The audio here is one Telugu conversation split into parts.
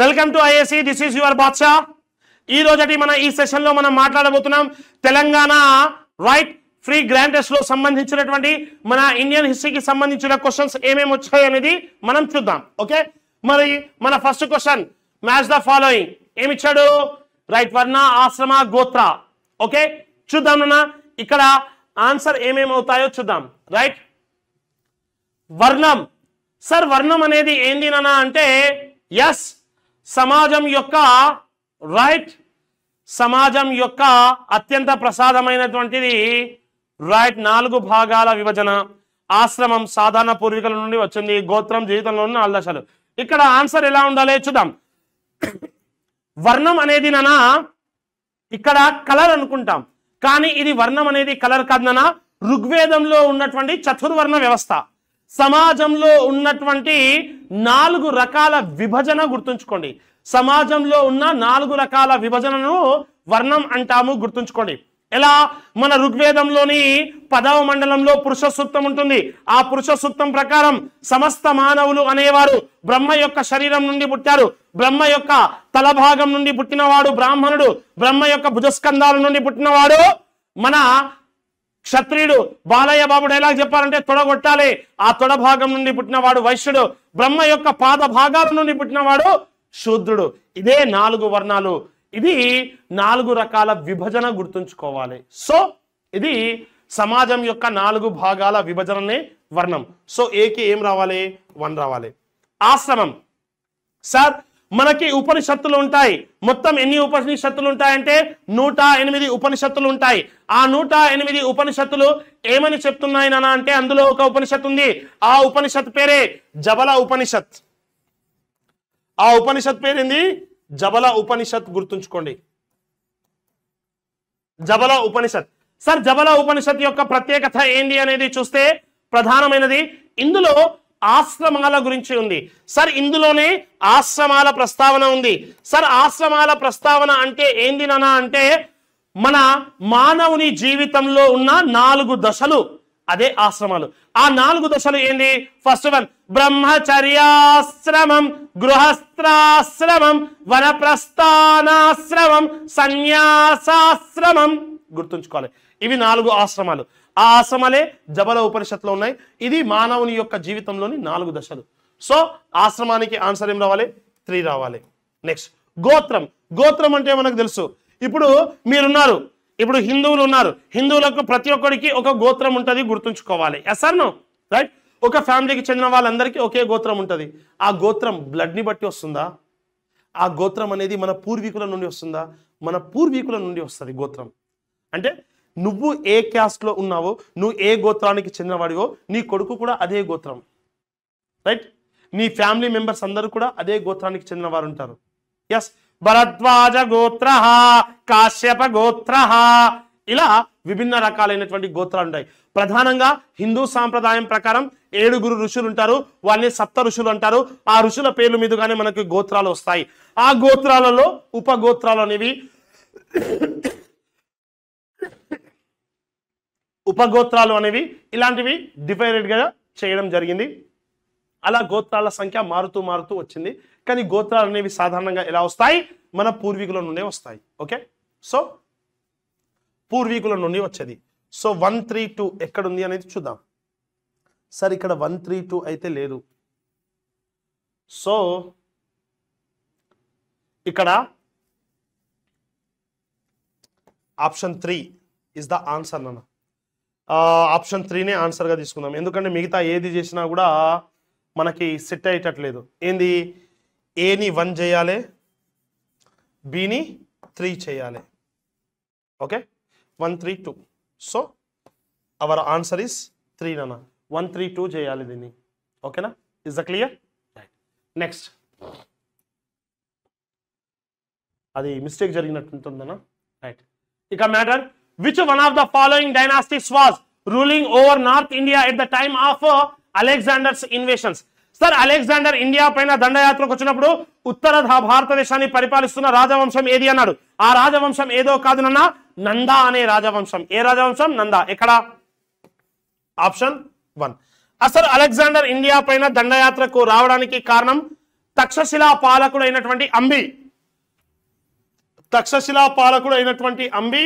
Welcome to IAC. This is your Badshah. ఈ రోజటి మన ఈ సెషన్ లో మనం మాట్లాడబోతున్నాం Telangana right free grand test లో సంబంధించినటువంటి మన ఇండియన్ హిస్టరీకి సంబంధించిన క్వశ్చన్స్ ఏమేమి వచ్చాయి అనేది మనం చూద్దాం. ఓకే, మరి మన first question match the following ఏమిచ్చాడు? రైట్, వర్ణ, ఆశ్రమ, గోత్ర. ఓకే, చూద్దాం నాన్న ఇక్కడ ఆన్సర్ ఏమేమి అవుతాయో చూద్దాం. రైట్, వర్ణం. సార్ వర్ణం అనేది ఏంది నాన్న అంటే ఎస్, సమాజం యొక్క రైట్, సమాజం యొక్క అత్యంత ప్రసాదమైనటువంటిది రైట్ 4 భాగాల విభజన. ఆశ్రమం సాధారణ పూర్వీకుల నుండి వచ్చింది, గోత్రం జీవితంలో ఉన్న 4 దశలు. ఇక్కడ ఆన్సర్ ఎలా ఉండాలి చూద్దాం. వర్ణం అనేది నానా ఇక్కడ కలర్ అనుకుంటాం, కానీ ఇది వర్ణం అనేది కలర్ కాదు నానా. ఋగ్వేదంలో ఉన్నటువంటి చతుర్వర్ణ వ్యవస్థ, సమాజంలో ఉన్నటువంటి 4 రకాల విభజన గుర్తుంచుకోండి. సమాజంలో ఉన్న 4 రకాల విభజనను వర్ణం అంటాము, గుర్తుంచుకోండి. ఎలా? మన ఋగ్వేదంలోని 10వ మండలంలో పురుష సూక్తం ఉంటుంది. ఆ పురుష సూక్తం ప్రకారం సమస్త మానవులు అనేవారు బ్రహ్మ యొక్క శరీరం నుండి పుట్టారు. బ్రహ్మ యొక్క తల భాగం నుండి పుట్టినవాడు బ్రాహ్మణుడు, బ్రహ్మ యొక్క భుజస్కంధాల నుండి పుట్టినవాడు మన క్షత్రియుడు. బాలయ్య బాబు డైలాగ్ చెప్పాలంటే తొడగొట్టాలి. ఆ తొడ భాగం నుండి పుట్టినవాడు వైశ్యుడు, బ్రహ్మ యొక్క పాద భాగాల నుండి పుట్టినవాడు శూద్రుడు. ఇదే 4 వర్ణాలు. ఇది 4 రకాల విభజన గుర్తుంచుకోవాలి. సో ఇది సమాజం యొక్క 4 భాగాల విభజననే వర్ణం. సో ఏకి ఏం రావాలి? 1 రావాలి. ఆశ్రమం. సార్ మనకి ఉపనిషత్తులు ఉంటాయి. మొత్తం ఎన్ని ఉపనిషత్తులు ఉంటాయంటే 108 ఉపనిషత్తులు ఉంటాయి. ఆ 108 ఉపనిషత్తులు ఏమని చెప్తున్నాయి నాన్న అంటే అందులో ఒక ఉపనిషత్తు ఉంది. ఆ ఉపనిషత్ పేరే జబల ఉపనిషత్. ఆ ఉపనిషత్ పేరేంది? జబల ఉపనిషత్. గుర్తుంచుకోండి, జబల ఉపనిషత్. సార్ జబల ఉపనిషత్ యొక్క ప్రత్యేకత ఏంటి అనేది చూస్తే ప్రధానమైనది ఇందులో ఆశ్రమాల గురించి ఉంది. సార్ ఇందులోనే ఆశ్రమాల ప్రస్తావన ఉంది. సార్ ఆశ్రమాల ప్రస్తావన అంటే ఏంది నాన్న అంటే మన మానవుని జీవితంలో ఉన్న 4 దశలు, అదే ఆశ్రమాలు. ఆ 4 దశలు ఏంది? ఫస్ట్ వన్ బ్రహ్మచర్యాశ్రమం, గృహస్థాశ్రమం, వనప్రస్థానాశ్రమం, సన్యాసాశ్రమం. గుర్తుంచుకోవాలి, ఇవి 4 ఆశ్రమాలు. ఆ ఆశ్రమాలే జబల ఉపనిషత్తులో ఉన్నాయి. ఇది మానవుని యొక్క జీవితంలోని 4 దశలు. సో ఆశ్రమానికి ఆన్సర్ ఏం రావాలి? 3 రావాలి. నెక్స్ట్ గోత్రం. గోత్రం అంటే మనకు తెలుసు. ఇప్పుడు మీరున్నారు, ఇప్పుడు హిందువులు ఉన్నారు. హిందువులకు ప్రతి ఒక్కరికి ఒక గోత్రం ఉంటుంది, గుర్తుంచుకోవాలి. Yes or no? రైట్, ఒక ఫ్యామిలీకి చెందిన వాళ్ళందరికీ ఒకే గోత్రం ఉంటుంది. ఆ గోత్రం బ్లడ్ని బట్టి వస్తుందా? ఆ గోత్రం అనేది మన పూర్వీకుల నుండి వస్తుందా? మన పూర్వీకుల నుండి వస్తుంది గోత్రం. అంటే నువ్వు ఏ క్యాస్ట్లో ఉన్నావో, నువ్వు ఏ గోత్రానికి చెందినవాడివో, నీ కొడుకు కూడా అదే గోత్రం. రైట్, నీ ఫ్యామిలీ మెంబర్స్ అందరూ కూడా అదే గోత్రానికి చెందిన వారు ఉంటారు. ఎస్, భరద్వాజ గోత్ర, కాశ్యప గోత్ర, ఇలా విభిన్న రకాలైనటువంటి గోత్రాలు ఉంటాయి. ప్రధానంగా హిందూ సాంప్రదాయం ప్రకారం 7 ఋషులు ఉంటారు. వాళ్ళని సప్త ఋషులు అంటారు. ఆ ఋషుల పేర్లు మీదుగానే మనకి గోత్రాలు వస్తాయి. ఆ గోత్రాలలో ఉపగోత్రాలు అనేవి ఉపగోత్రాలు అనేవి ఇలాంటివి డిఫరెంట్గా చేయడం జరిగింది. అలా గోత్రాల సంఖ్య మారుతూ మారుతూ వచ్చింది. కానీ గోత్రాలు అనేవి సాధారణంగా ఎలా వస్తాయి? మన పూర్వీకుల నుండే వస్తాయి. ఓకే, సో పూర్వీకుల నుండి వచ్చేది. సో 132 ఎక్కడుంది అనేది చూద్దాం. సార్ ఇక్కడ 132 అయితే లేదు. సో ఇక్కడ ఆప్షన్ 3 ఇస్ ద ఆన్సర్ నాన్న. ఆప్షన్ 3నే ఆన్సర్గా తీసుకుందాం. ఎందుకంటే మిగతా ఏది చేసినా కూడా మనకి సెట్ అయ్యేటట్లేదు. ఏంది? ఏని 1 చేయాలి, బిని 3 చేయాలి. Okay, 132. So our answer is 3 నాన్న. 132 చేయాలి దీన్ని. ఓకేనా? Is the clear? Right. Next, అది మిస్టేక్ జరిగినట్టుంటుందన్నా. రైట్, ఇక matter which one of the following dynasties was ruling over North India at the time of Alexander's invasions? Sir Alexander India పైన దండయాత్రకు వచ్చినప్పుడు ఉత్తర భారతదేశాన్ని పరిపాలిస్తున్న రాజవంశం ఏది అన్నాడు. ఆ రాజవంశం ఏదో కాదు నాన్న, నందా అనే రాజవంశం. ఏ రాజవంశం? నందా. ఎక్కడ? ఆప్షన్ 1. అసలు అలెగ్జాండర్ ఇండియా పైన దండయాత్రకు రావడానికి కారణం తక్షశిలా పాలకుడు అయినటువంటి అంబి, తక్షశిలా పాలకుడు అయినటువంటి అంబి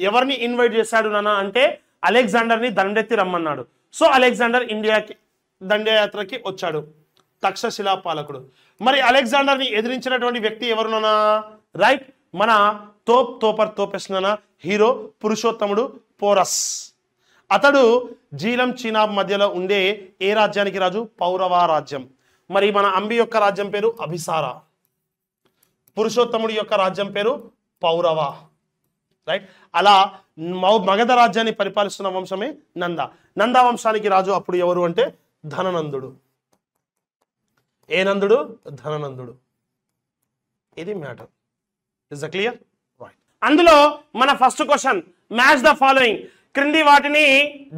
ఎవరిని ఇన్వైట్ చేశాడు నాన్న అంటే అలెగ్జాండర్ని దండెత్తి రమ్మన్నాడు. సో అలెగ్జాండర్ ఇండియాకి దండయాత్రకి వచ్చాడు, తక్షశిలా పాలకుడు. మరి అలెగ్జాండర్ని ఎదిరించినటువంటి వ్యక్తి ఎవరు నాన్న? రైట్, మన తోపెస్నానా హీరో పురుషోత్తముడు పోరస్. అతడు జీలం చీనాబ్ మధ్యలో ఉండే ఏ రాజ్యానికి రాజు? పౌరవ రాజ్యం. మరి మన అంబి యొక్క రాజ్యం పేరు అభిసార, పురుషోత్తముడి యొక్క రాజ్యం పేరు పౌరవ. రైట్, అలా మగధ రాజ్యాన్ని పరిపాలిస్తున్న వంశమే నంద. నంద వంశానికి రాజు అప్పుడు ఎవరు అంటే ధననందుడు. ఏ నందుడు? ధననందుడు. ఇది matter. Is the clear? Right. అందులో మన first question, match the following, క్రింది వాటిని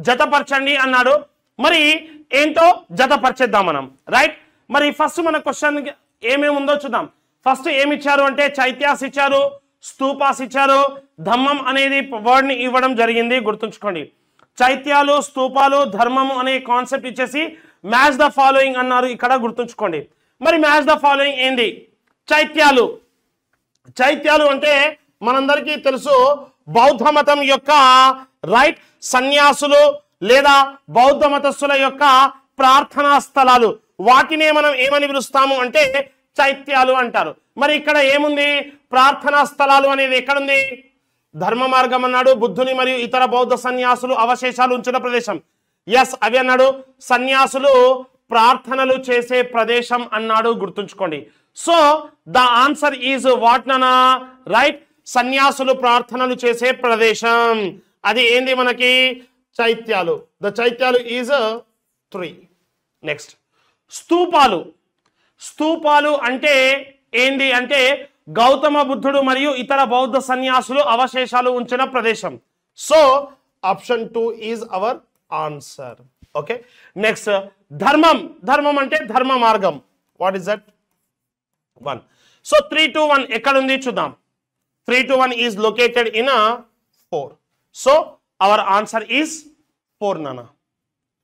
జతపరచండి అన్నాడు. మరి ఏంటో జతపరిచేద్దాం మనం. రైట్, మరి ఫస్ట్ మన క్వశ్చన్ ఏమేమి ఉందో చూద్దాం. ఫస్ట్ ఏమి ఇచ్చారు అంటే చైత్యాస్ ఇచ్చారు, స్తూపాస్ ఇచ్చారు, ధమ్మం అనేది వర్డ్ ని ఇవ్వడం జరిగింది, గుర్తుంచుకోండి. చైత్యాలు, స్తూపాలు, ధర్మము అనే కాన్సెప్ట్ ఇచ్చేసి మ్యాచ్ ద ఫాలోయింగ్ అన్నారు, ఇక్కడ గుర్తుంచుకోండి. మరి మ్యాచ్ ద ఫాలోయింగ్ ఏంది? చైత్యాలు. చైత్యాలు అంటే మనందరికీ తెలుసు బౌద్ధ మతం యొక్క రైట్ సన్యాసులు లేదా బౌద్ధ మతస్థుల యొక్క ప్రార్థనా స్థలాలు, వాటినే మనం ఏమని పిలుస్తాము అంటే చైత్యాలు అంటారు. మరి ఇక్కడ ఏముంది? ప్రార్థనా స్థలాలు అనేది ఎక్కడుంది? ధర్మ మార్గం అన్నాడు, బుద్ధుని మరియు ఇతర బౌద్ధ సన్యాసులు అవశేషాలు ఉంచిన ప్రదేశం. ఎస్, అవి అన్నాడు. సన్యాసులు ప్రార్థనలు చేసే ప్రదేశం అన్నాడు, గుర్తుంచుకోండి. So the answer is what నానా? రైట్, సన్యాసులు ప్రార్థనలు చేసే ప్రదేశం. అది ఏంది మనకి? చైత్యాలు. ద చైత్యాలు ఈజ్ 3. నెక్స్ట్ స్తూపాలు. స్తూపాలు అంటే ఏంది అంటే గౌతమ బుద్ధుడు మరియు ఇతర బౌద్ధ సన్యాసులు అవశేషాలు ఉంచిన ప్రదేశం. So option 2 is our answer. Okay, next ధర్మం. ధర్మం అంటే ధర్మ మార్గం. What is that? 1. So 3 to 1 ఎక్కడ ఉంది చూద్దాం. 3 to 1 is located in 4. So our answer is 4 నానా.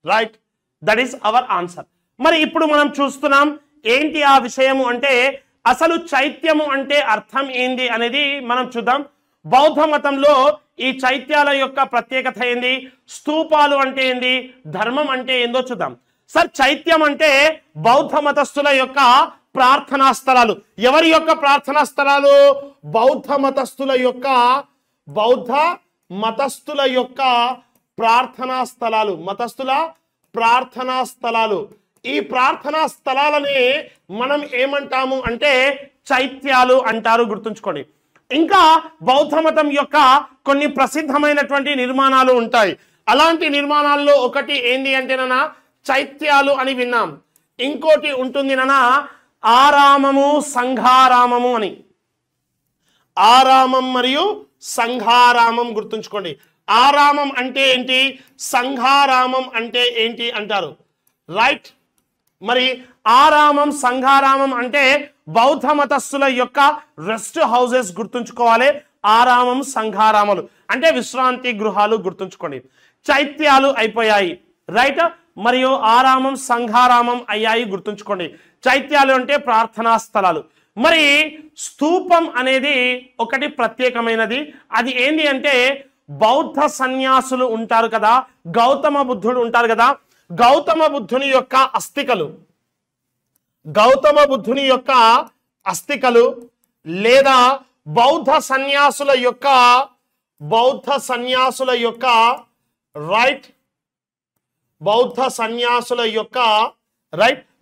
Right, that is our answer. మరి ఇప్పుడు మనం చూస్తున్నాం ఏంటి ఆ విషయము అంటే అసలు చైత్యము అంటే అర్థం ఏంది అనేది మనం చూద్దాం. బౌద్ధ మతంలో ఈ చైత్యాల యొక్క ప్రత్యేకత ఏంది, స్తూపాలు అంటే ఏంది, ధర్మం అంటే ఏందో చూద్దాం. సార్, చైత్యం అంటే బౌద్ధ మతస్థుల యొక్క ప్రార్థనా స్థలాలు. ఎవరి యొక్క ప్రార్థనా స్థలాలు? బౌద్ధ మతస్థుల యొక్క ప్రార్థనా స్థలాలు. మతస్థుల ప్రార్థనా స్థలాలు. ఈ ప్రార్థనా స్థలాలని మనం ఏమంటాము అంటే చైత్యాలు అంటారు, గుర్తుంచుకోండి. ఇంకా బౌద్ధ మతం యొక్క కొన్ని ప్రసిద్ధమైనటువంటి నిర్మాణాలు ఉంటాయి. అలాంటి నిర్మాణాల్లో ఒకటి ఏంది అంటేనా చైత్యాలు అని విన్నాం. ఇంకోటి ఉంటుంది నానా ఆరామము, సంఘారామము అని. ఆరామం మరియు సంఘారామం, గుర్తుంచుకోండి. ఆరామం అంటే ఏంటి, సంఘారామం అంటే ఏంటి అంటారు. రైట్, మరి ఆరామం, సంఘారామం అంటే బౌద్ధ మతస్థుల యొక్క రెస్ట్ హౌసెస్, గుర్తుంచుకోవాలి. ఆరామం, సంఘారామాలు అంటే విశ్రాంతి గృహాలు, గుర్తుంచుకోండి. చైత్యాలు అయిపోయాయి. రైట్, మరియు ఆరామం, సంఘారామం అయ్యాయి, గుర్తుంచుకోండి. చైత్యాలు అంటే ప్రార్థనా స్థలాలు. మరి స్తూపం అనేది ఒకటి ప్రత్యేకమైనది. అది ఏంటి అంటే బౌద్ధ సన్యాసులు ఉంటారు కదా, గౌతమ బుద్ధుడు ఉంటారు కదా, గౌతమ బుద్ధుని యొక్క అస్థికలు లేదా బౌద్ధ సన్యాసుల యొక్క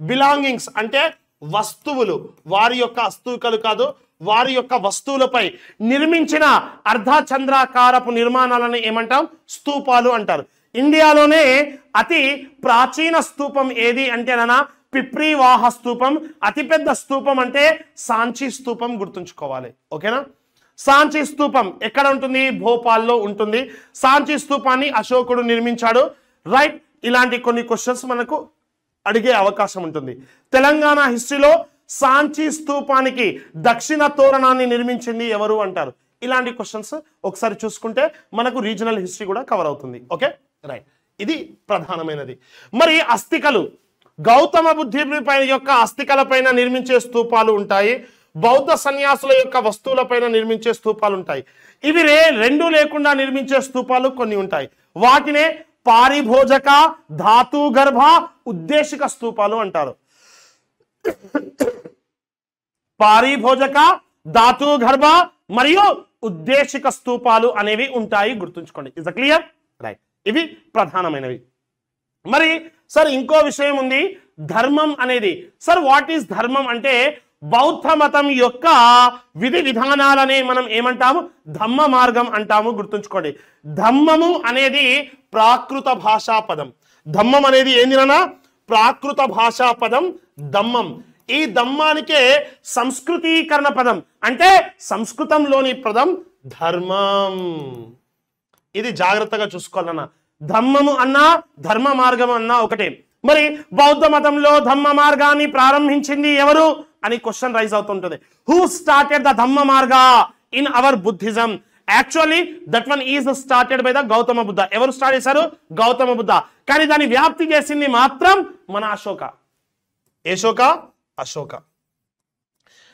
బిలాంగింగ్స్ అంటే వస్తువులు, వారి యొక్క అస్థికలు కాదు, వారి యొక్క వస్తువులపై నిర్మించిన అర్ధచంద్రాకారపు నిర్మాణాలను ఏమంటాం? స్తూపాలు అంటారు. ఇండియాలోనే అతి ప్రాచీన స్తూపం ఏది అంటేనా పిప్రీవాహ స్తూపం. అతిపెద్ద స్తూపం అంటే సాంచి స్తూపం, గుర్తుంచుకోవాలి. ఓకేనా? సాంచి స్తూపం ఎక్కడ ఉంటుంది? భోపాల్లో ఉంటుంది. సాంచి స్తూపాన్ని అశోకుడు నిర్మించాడు. రైట్, ఇలాంటి కొన్ని క్వశ్చన్స్ మనకు అడిగే అవకాశం ఉంటుంది. తెలంగాణ హిస్టరీలో సాంచి స్తూపానికి దక్షిణ తోరణాన్ని నిర్మించింది ఎవరు అంటారు. ఇలాంటి క్వశ్చన్స్ ఒకసారి చూసుకుంటే మనకు రీజనల్ హిస్టరీ కూడా కవర్ అవుతుంది. ఓకే, రైట్, ఇది ప్రధానమైనది. మరి గౌతమ బుద్ధుడి యొక్క అస్థికలపైన నిర్మించే స్తూపాలు ఉంటాయి, బౌద్ధ సన్యాసుల యొక్క వస్తువులపైన నిర్మించే స్తూపాలు ఉంటాయి. ఇవి రెండు లేకుండా నిర్మించే స్తూపాలు కొన్ని ఉంటాయి. వాటినే పారిభోజక, ధాతుగర్భ, ఉద్దేశిక స్తూపాలు అంటారు. పారిభోజక, ధాతుగర్భ మరియు ఉద్దేశిక స్తూపాలు అనేవి ఉంటాయి, గుర్తుంచుకోండి. Is clear? రైట్. ఇవి ప్రధానమైనవి. మరి సార్ ఇంకో విషయం ఉంది, ధర్మం అనేది. సార్ వాట్ ఈస్ ధర్మం అంటే బౌద్ధ మతం యొక్క విధి విధానాలనే మనం ఏమంటాము? ధమ్మ మార్గం అంటాము, గుర్తుంచుకోండి. ధమ్మము అనేది ప్రాకృత భాషా పదం. ధమ్మం అనేది ఏందినా? ప్రాకృత భాషా పదం ధమ్మం. ఈ ధమ్మానికే సంస్కృతీకరణ పదం అంటే సంస్కృతంలోని పదం ధర్మం. ఇది జాగ్రత్తగా చూసుకోవాలన్నా. ధమ్మము అన్నా ధర్మ మార్గం అన్నా ఒకటే. మరి బౌద్ధ మతంలో ధమ్మ మార్గాన్ని ప్రారంభించింది ఎవరు అని క్వశ్చన్ రైజ్ అవుతుంటుంది. హూ స్టార్టెడ్ ద ధమ్మ మార్గ in our Buddhism? Actually that one is started by the Gautama Buddha. ఎవరు స్టార్ట్ చేశారు? గౌతమ బుద్ధ. కానీ దాన్ని వ్యాప్తి చేసింది మాత్రం మన అశోక. అశోక.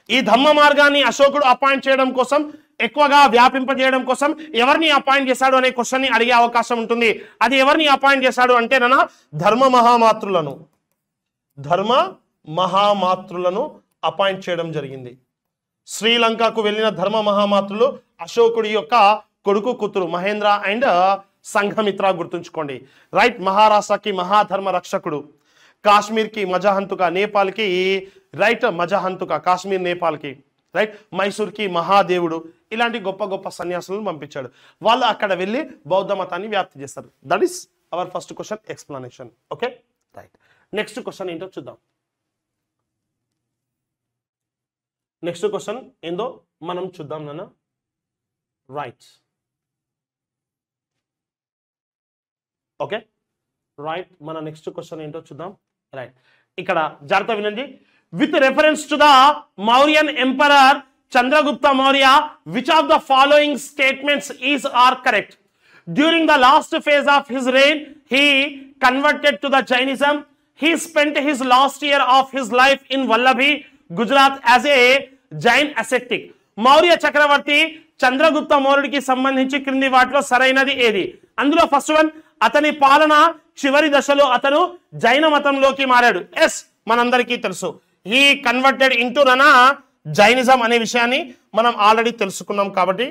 ఈ ధమ్మ మార్గాన్ని అశోకుడు అపాయింట్ చేయడం కోసం, ఎక్కువగా వ్యాపింపజేయడం కోసం ఎవరిని అపాయింట్ చేశాడు అనే క్వశ్చన్ ని అడిగే అవకాశం ఉంటుంది. అది ఎవరిని అపాయింట్ చేశాడు అంటేనా ధర్మ మహామాతృలను అపాయింట్ చేయడం జరిగింది. శ్రీలంకకు వెళ్ళిన ధర్మ మహామాతృలు అశోకుడి యొక్క కొడుకు కూతురు మహేంద్ర అండ్ సంఘమిత్ర, గుర్తుంచుకోండి. రైట్. మహారాష్ట్రకి మహాధర్మ రక్షకుడు, కాశ్మీర్కి మజహంతుక, నేపాల్కి రైట్ మజహంతుక, కాశ్మీర్ నేపాల్కి రైట్, మైసూర్కి మహాదేవుడు, ఇలాంటి గొప్ప గొప్ప సన్యాసులను పంపించాడు. వాళ్ళు అక్కడ వెళ్ళి బౌద్ధ మతాన్ని వ్యాప్తి చేస్తారు. That is our first question explanation. Okay right. Next question ఏంటో చూద్దాం. నెక్స్ట్ క్వశ్చన్ ఏందో మనం చూద్దాం నాన్న. రైట్. Okay right. మన నెక్స్ట్ క్వశ్చన్ ఏంటో చూద్దాం. రైట్. ఇక్కడ జాగ్రత్త వినండి. With reference to the Mauryan emperor Chandragupta Maurya, which of the following statements is are correct? During the last phase of his reign, he converted to the Jainism. He spent his last year of his life in Vallabhi, Gujarat as a Jain ascetic. Maurya చక్రవర్తి చంద్రగుప్త మౌర్యుడికి సంబంధించి క్రింది వాటిలో సరైనది ఏది? అందులో ఫస్ట్ వన్, అతని పాలన చివరి దశలో అతను జైన మతంలోకి మారాడు. ఎస్, మనందరికీ తెలుసు. హీ కన్వర్టెడ్ ఇంటూ జైనిజం అనే విషయాన్ని మనం ఆల్రెడీ తెలుసుకున్నాం కాబట్టి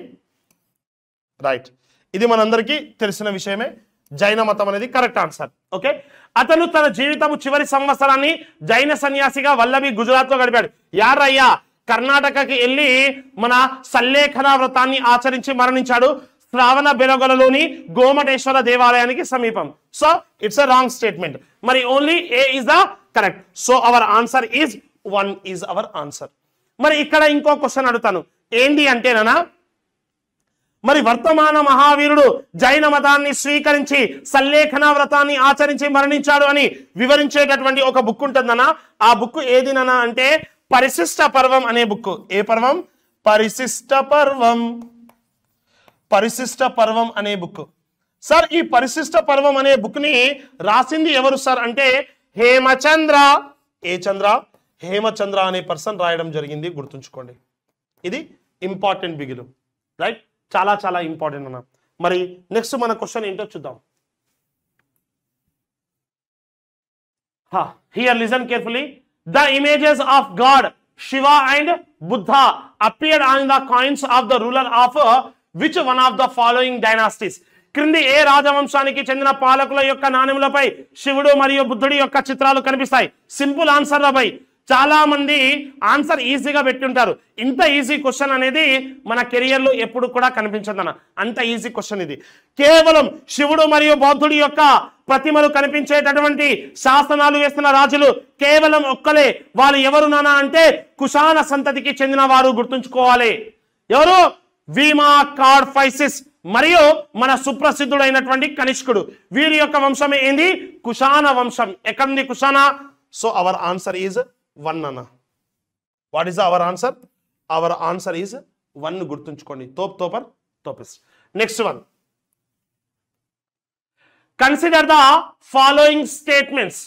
రైట్, ఇది మనందరికీ తెలిసిన విషయమే. జైన మతం అనేది కరెక్ట్ ఆన్సర్. ఓకే. అతను తన జీవితము చివరి సంవత్సరాన్ని జైన సన్యాసిగా వల్లభి గుజరాత్ లో గడిపాడు. యారయ్యా కర్ణాటకకి వెళ్ళి మన సల్లేఖన వ్రతాన్ని ఆచరించి మరణించాడు. శ్రావణ బెలగొలలోని గోమటేశ్వర దేవాలయానికి సమీపం. So it's a wrong statement. మరి only A is the correct. So our answer is 1 is our answer. మరి ఇక్కడ ఇంకో క్వశ్చన్ అడుగుతాను. ఏంటి అంటేనా, మరి వర్తమాన మహావీరుడు జైన మతాన్ని స్వీకరించి సల్లేఖన వ్రతాన్ని ఆచరించి మరణించాడు అని వివరించేటటువంటి ఒక బుక్ ఉంటుందనా. ఆ బుక్ ఏదిననా అంటే పరిశిష్ట పర్వం అనే బుక్. ఏ పర్వం? పరిశిష్ట పర్వం అనే బుక్. సార్ ఈ పరిశిష్ట పర్వం అనే బుక్ ని రాసింది ఎవరు సార్ అంటే హేమచంద్ర. ఏ చంద్ర? హేమచంద్ర అనే పర్సన్ రాయడం జరిగింది, గుర్తుంచుకోండి. ఇది ఇంపార్టెంట్ బిగిలు. రైట్, చాలా చాలా ఇంపార్టెంట్ అన్న. మరి నెక్స్ట్ మన క్వశ్చన్ ఏంటో చూద్దాం. Here listen carefully. The images of god Shiva and Buddha appeared on the coins of the ruler of which one of the following dynasties? క్రింది ఏ రాజవంశానికి చెందిన పాలకుల యొక్క నాణెములపై శివుడు మరియు బుద్ధుడి యొక్క చిత్రాలు కనిపిస్తాయి? సింపుల్ ఆన్సర్ రా భయ్. చాలా మంది ఆన్సర్ ఈజీగా పెట్టుంటారు. ఇంత ఈజీ క్వశ్చన్ అనేది మన కెరియర్ లో ఎప్పుడు కూడా కనిపించదన్న, అంత ఈజీ క్వశ్చన్ ఇది. కేవలం శివుడు మరియు బౌద్ధుడి యొక్క ప్రతిమలు కనిపించేటటువంటి శాసనాలు వేస్తున్న రాజులు కేవలం ఒక్కలే. వాళ్ళు ఎవరు నానా అంటే కుషాణ సంతతికి చెందిన వారు, గుర్తుంచుకోవాలి. ఎవరు? వీమా కార్డ్ఫైసిస్ మరియు మన సుప్రసిద్ధుడైనటువంటి కనిష్కుడు. వీరి యొక్క వంశమే ఏంది? కుషాణ వంశం. ఎక్కడుంది Kushana? So our answer is 1 అన్న. What is our answer? Our answer is 1, గుర్తుంచుకోండి. తోపిస్ట్. Next one. Consider the following statements.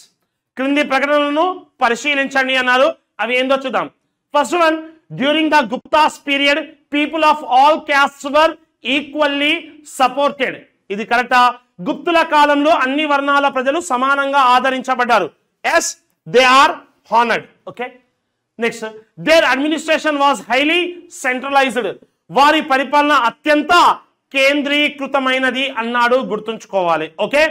క్రింది ప్రకటనలను పరిశీలించండి అన్నారు. అవి ఏందో చూద్దాం. First one, during the Guptas period people of all castes were equally supported. ఇది కరెక్టా? గుప్తుల కాలంలో అన్ని వర్ణాల ప్రజలు సమానంగా ఆదరించబడ్డారు. Yes, they are honoured. Okay, next, their administration was highly centralized. వారి పరిపాలన అత్యంత కేంద్రీకృతమైనది అన్నాడు, గుర్తుంచుకోవాలి. Okay,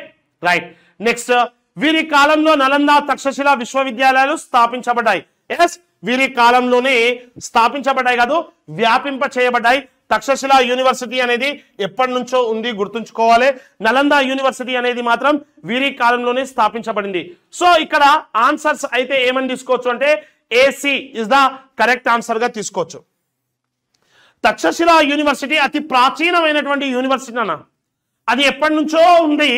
right. నెక్స్ట్, వీరి కాలంలో నలంద, తక్షశిల విశ్వవిద్యాలయాలు స్థాపించబడ్డాయి. ఎస్, వీరి కాలంలోనే స్థాపించబడ్డాయి కాదు, వ్యాపింప చేయబడ్డాయి. తక్షశిల యూనివర్సిటీ అనేది ఎప్పటి నుంచో ఉంది, గుర్తుంచుకోవాలి. నలంద యూనివర్సిటీ అనేది మాత్రం వీరి కాలంలోనే స్థాపించబడింది. సో ఇక్కడ ఆన్సర్స్ అయితే ఏమని తీసుకోవచ్చు అంటే AC is the correct answer గా తీసుకోవచ్చు. తక్షశిల యూనివర్సిటీ అతి ప్రాచీనమైనటువంటి యూనివర్సిటీ అన్న. అది ఎప్పటి నుంచో ఉంది,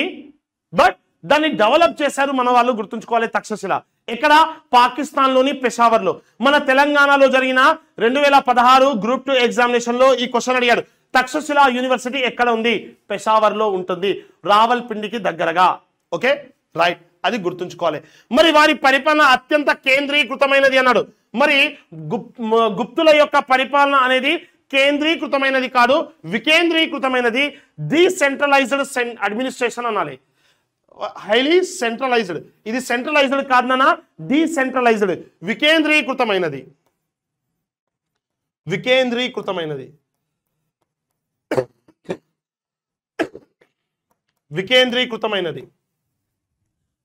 బట్ దాన్ని డెవలప్ చేశారు మన వాళ్ళు, గుర్తుంచుకోవాలి. తక్షశిల ఇక్కడ పాకిస్తాన్ లోని పెషావర్ లో. మన తెలంగాణలో జరిగిన 2016 గ్రూప్ 2 ఎగ్జామినేషన్ లో ఈ క్వశ్చన్ అడిగాడు. తక్షశిల యూనివర్సిటీ ఎక్కడ ఉంది? పెషావర్ లో ఉంటుంది, రావల్పిండికి దగ్గరగా. ఓకే, రైట్, అది గుర్తుంచుకోవాలి. మరి వారి పరిపాలన అత్యంత కేంద్రీకృతమైనది అన్నాడు. మరి గుప్తుల యొక్క పరిపాలన అనేది కేంద్రీకృతమైనది కాదు, వికేంద్రీకృతమైనది. డీసెంట్రలైజ్డ్ అడ్మినిస్ట్రేషన్ అనాలి. హైలీ సెంట్రలైజ్డ్, ఇది సెంట్రలైజ్డ్ కాదన్నా, డీసెంట్రలైజ్డ్, వికేంద్రీకృతమైనది. వికేంద్రీకృతమైనది, వికేంద్రీకృతమైనది.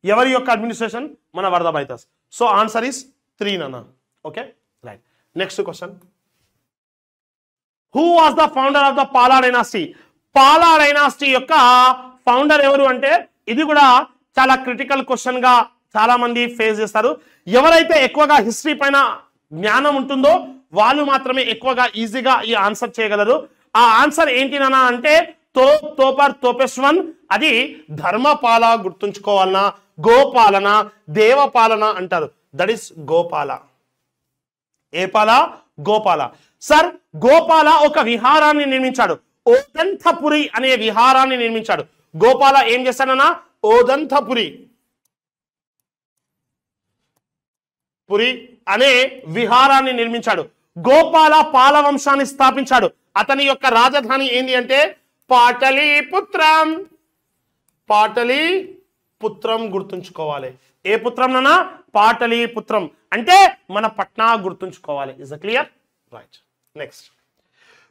ఎవరి యొక్క అడ్మినిస్ట్రేషన్? మన వరద బైతాస్. సో ఆన్సర్ ఇస్ 3 నాన్న. Okay, right. Next question, who was the founder of the Pala dynasty? Pala dynasty యొక్క ఫౌండర్ ఎవరు అంటే ఇది కూడా చాలా క్రిటికల్ క్వశ్చన్ గా చాలా మంది ఫేస్ చేస్తారు. ఎవరైతే ఎక్కువగా హిస్టరీ పైన జ్ఞానం ఉంటుందో వాళ్ళు మాత్రమే ఎక్కువగా ఈజీగా ఈ ఆన్సర్ చేయగలరు. ఆ ఆన్సర్ ఏంటి నాన్న అంటే తోపర్ తోపెస్వన్. అది ధర్మపాల, గుర్తుంచుకోవాలన్నా. గోపాలన, దేవపాలన అంటారు. That is Gopala. ఏ పాల? గోపాల. సార్, గోపాల ఒక విహారాన్ని నిర్మించాడు. ఓదంతపురి అనే విహారాన్ని నిర్మించాడు. గోపాల ఏం చేస్తాడన్నా? ఓదంతపురి అనే విహారాన్ని నిర్మించాడు. గోపాల పాల వంశాన్ని స్థాపించాడు. అతని యొక్క రాజధాని ఏంటి అంటే పాటలీపుత్రం. పాటలీపుత్రం గుర్తుంచుకోవాలి. ఏ పుత్రం నాన్న? పాటలీపుత్రం అంటే మన పట్నా, గుర్తుంచుకోవాలి. Is it clear? Right. Next,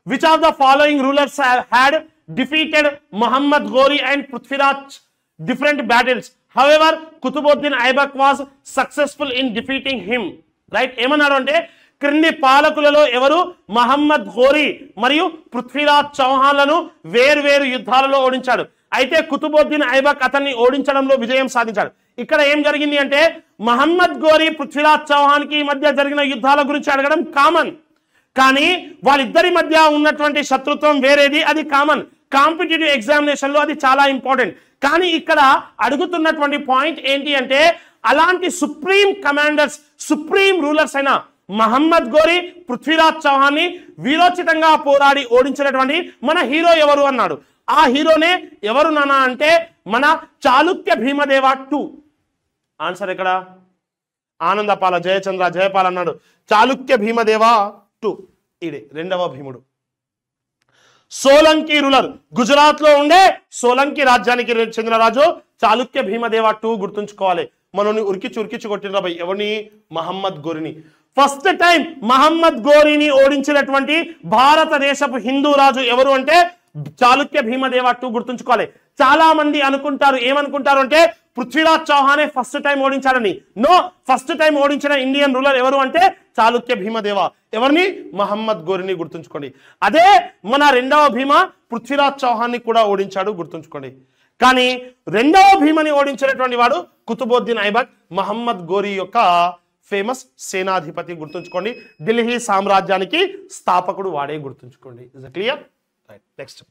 which of the following rulers had defeated Muhammad Ghori and Prithviraj different battles? However, Qutbuddin Aibak was successful in defeating him. Right? ఏమన్నాడు అంటే క్రింది పాలకులలో ఎవరు మహమ్మద్ ఘోరీ మరియు పృథ్వీరాజ్ చౌహాన్లను వేరు యుద్ధాలలో ఓడించాడు. అయితే కుతుబుద్దీన్ ఐబక్ అతన్ని ఓడించడంలో విజయం సాధించాడు. ఇక్కడ ఏం జరిగింది అంటే మహమ్మద్ ఘోరీ పృథ్వీరాజ్ చౌహాన్ కి మధ్య జరిగిన యుద్ధాల గురించి అడగడం కామన్, కానీ వాళ్ళిద్దరి మధ్య ఉన్నటువంటి శత్రుత్వం వేరేది, అది కామన్. కాంపిటేటివ్ ఎగ్జామినేషన్ లో అది చాలా ఇంపార్టెంట్. కానీ ఇక్కడ అడుగుతున్నటువంటి పాయింట్ ఏంటి అంటే అలాంటి సుప్రీం కమాండర్స్, సుప్రీం రూలర్స్ అయిన మహమ్మద్ ఘోరీ, పృథ్వీరాజ్ చౌహాన్ ని వీరోచితంగా పోరాడి ఓడించినటువంటి మన హీరో ఎవరు అన్నాడు. ఆ హీరోనే ఎవరు నానా అంటే మన చాళుక్య భీమదేవ 2. ఆన్సర్ ఎక్కడ? ఆనందపాల, జయచంద్ర, జయపాల్ అన్నాడు. చాళుక్య భీమదేవ 2 ఇదే రెండవ భీముడు. సోలంకి రూలర్, గుజరాత్ లో ఉండే సోలంకి రాజ్యానికి చెందిన రాజు చాళుక్య భీమదేవ 2 గుర్తుంచుకోవాలి. మనని ఉరికిచి కొట్టిన భయ్ ఎవరిని? మహమ్మద్ ఘోరీని. ఫస్ట్ టైం మహమ్మద్ ఘోరీని ఓడించినటువంటి భారతదేశపు హిందూ రాజు ఎవరు అంటే చాళుక్య భీమదేవ 2 గుర్తుంచుకోవాలి. చాలా మంది అనుకుంటారు, ఏమనుకుంటారు అంటే పృథ్వీరాజ్ చౌహానే ఫస్ట్ టైం ఓడించాలని. నో, ఫస్ట్ టైం ఓడించిన ఇండియన్ రూలర్ ఎవరు అంటే చాళుక్య భీమదేవ. ఎవరిని? మహమ్మద్ ఘోరీని గుర్తుంచుకోండి. అదే మన రెండవ భీమ పృథ్వీరాజ్ చౌహాన్ ని కూడా ఓడించాడు, గుర్తుంచుకోండి. కానీ రెండవ భీమని ఓడించినటువంటి వాడు కుతుబుద్దీన్ ఐబక్, మహమ్మద్ ఘోరీ యొక్క ఫేమస్ సేనాధిపతి, గుర్తుంచుకోండి. ఢిల్లీ సామ్రాజ్యానికి స్థాపకుడు వాడే, గుర్తుంచుకోండి. Is it clear? Right. Next,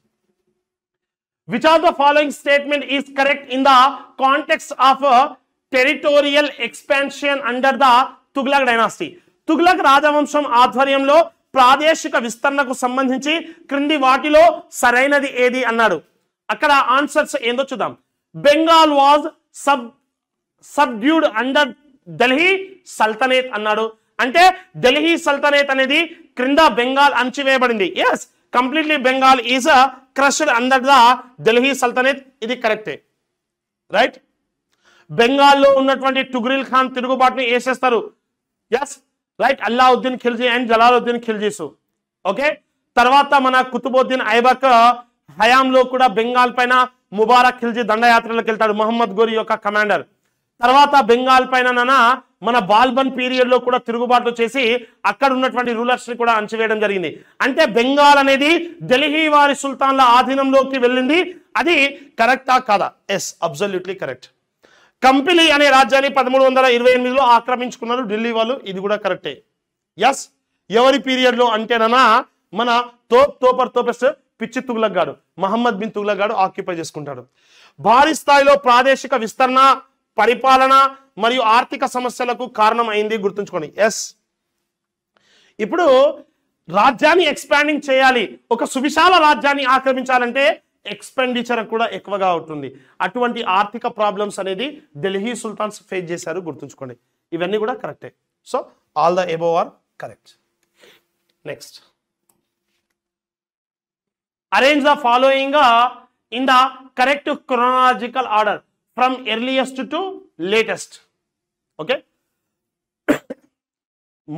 which of the following statement is correct in the context of territorial expansion under the Tughlaq dynasty? Tughlaq రాజవంశం ఆధ్వర్యంలో ప్రాదేశిక విస్తరణకు సంబంధించి క్రింది వాటిలో సరైనది ఏది అన్నాడు. అక్కడ ఆన్సర్స్ ఏందో చూద్దాం. Bengal was subdued under Delhi sultanate అన్నాడు. అంటే ఢిల్లీ సల్తనేట్ అనేది క్రింద బెంగాల్ అణచివేయబడింది. Yes, completely Bengal is crushed under the Delhi sultanate. ఇది కరెక్టే, రైట్. బెంగాల్లో ఉన్నటువంటి టుగ్రిల్ ఖాన్ తిరుగుబాటుని వేసేస్తారు. Yes, right. Alauddin Khilji and Jalaluddin Khiljis. Okay, తర్వాత మన కుతుబుద్దీన్ ఐబక్ హయాంలో కూడా బెంగాల్ పైన ముబారక్ ఖిల్జీ దండయాత్రలకు వెళ్తాడు, మహమ్మద్ గోరి యొక్క కమాండర్. తర్వాత బెంగాల్ పైన మన బాల్బన్ పీరియడ్ లో కూడా తిరుగుబాట్లు చేసి అక్కడ ఉన్నటువంటి రూలర్స్ ని కూడా అణచివేయడం జరిగింది. అంటే బెంగాల్ అనేది ఢిల్లీ వారి సుల్తాన్ల ఆధీనంలోకి వెళ్ళింది. అది కరెక్టా కాదా? Yes, absolutely correct. కంపిలి అనే రాజ్యాన్ని 1328లో ఆక్రమించుకున్నారు ఢిల్లీ వాళ్ళు. ఇది కూడా కరెక్టే. ఎస్, ఎవరి పీరియడ్ లో అంటేనన్నా మన తోపర్స్ట్ పిచ్చి తుగ్లక్ గాడు మహమ్మద్ బిన్ తుగ్లక్ గాడు ఆక్యుపై చేసుకుంటాడు. భారీ స్థాయిలో ప్రాదేశిక విస్తరణ, పరిపాలన మరియు ఆర్థిక సమస్యలకు కారణం అయింది, గుర్తుంచుకోండి. ఎస్, ఇప్పుడు రాజ్యాన్ని ఎక్స్పాండింగ్ చేయాలి, ఒక సువిశాల రాజ్యాన్ని ఆక్రమించాలంటే ఎక్స్పెండిచర్ కూడా ఎక్కువగా ఉంటుంది. అటువంటి ఆర్థిక ప్రాబ్లమ్స్ అనేది ఢిల్లీ సుల్తాన్స్ ఫేస్ చేశారు, గుర్తుంచుకోండి. ఇవన్నీ కూడా కరెక్టే. So all the above are correct. Next, arrange the following in the correct chronological order from earliest to latest. Okay,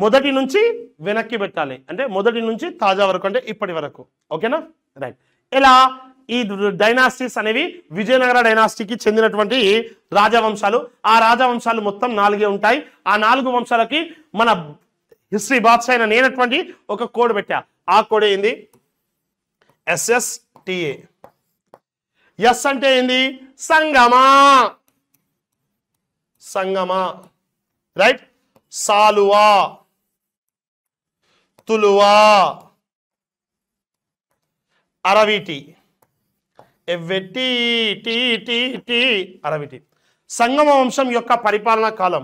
మొదటి నుంచి వెనక్కి పెట్టాలి, అంటే మొదటి నుంచి తాజా వరకు, అంటే ఇప్పటి వరకు. ఓకేనా, రైట్. ఇలా ఈ డైనాసిటీస్ అనేవి విజయనగర డైనాసిటీకి చెందినటువంటి రాజవంశాలు. ఆ రాజవంశాలు మొత్తం 4 ఉంటాయి. ఆ 4 వంశాలకి మన హిస్టరీ బాక్స్ అయిన నేనటువంటి ఒక కోడ్ పెట్టా. ఆ కోడ్ ఏంది? SSTA. ఎస్ అంటే ఏంది? సంగమా, సంగమా, రైట్. సాలువా, తులువా, అరవిటి, ఎవ్వెటి, టీ టీ టీ అరవిటి. సంగమ వంశం యొక్క పరిపాలనా కాలం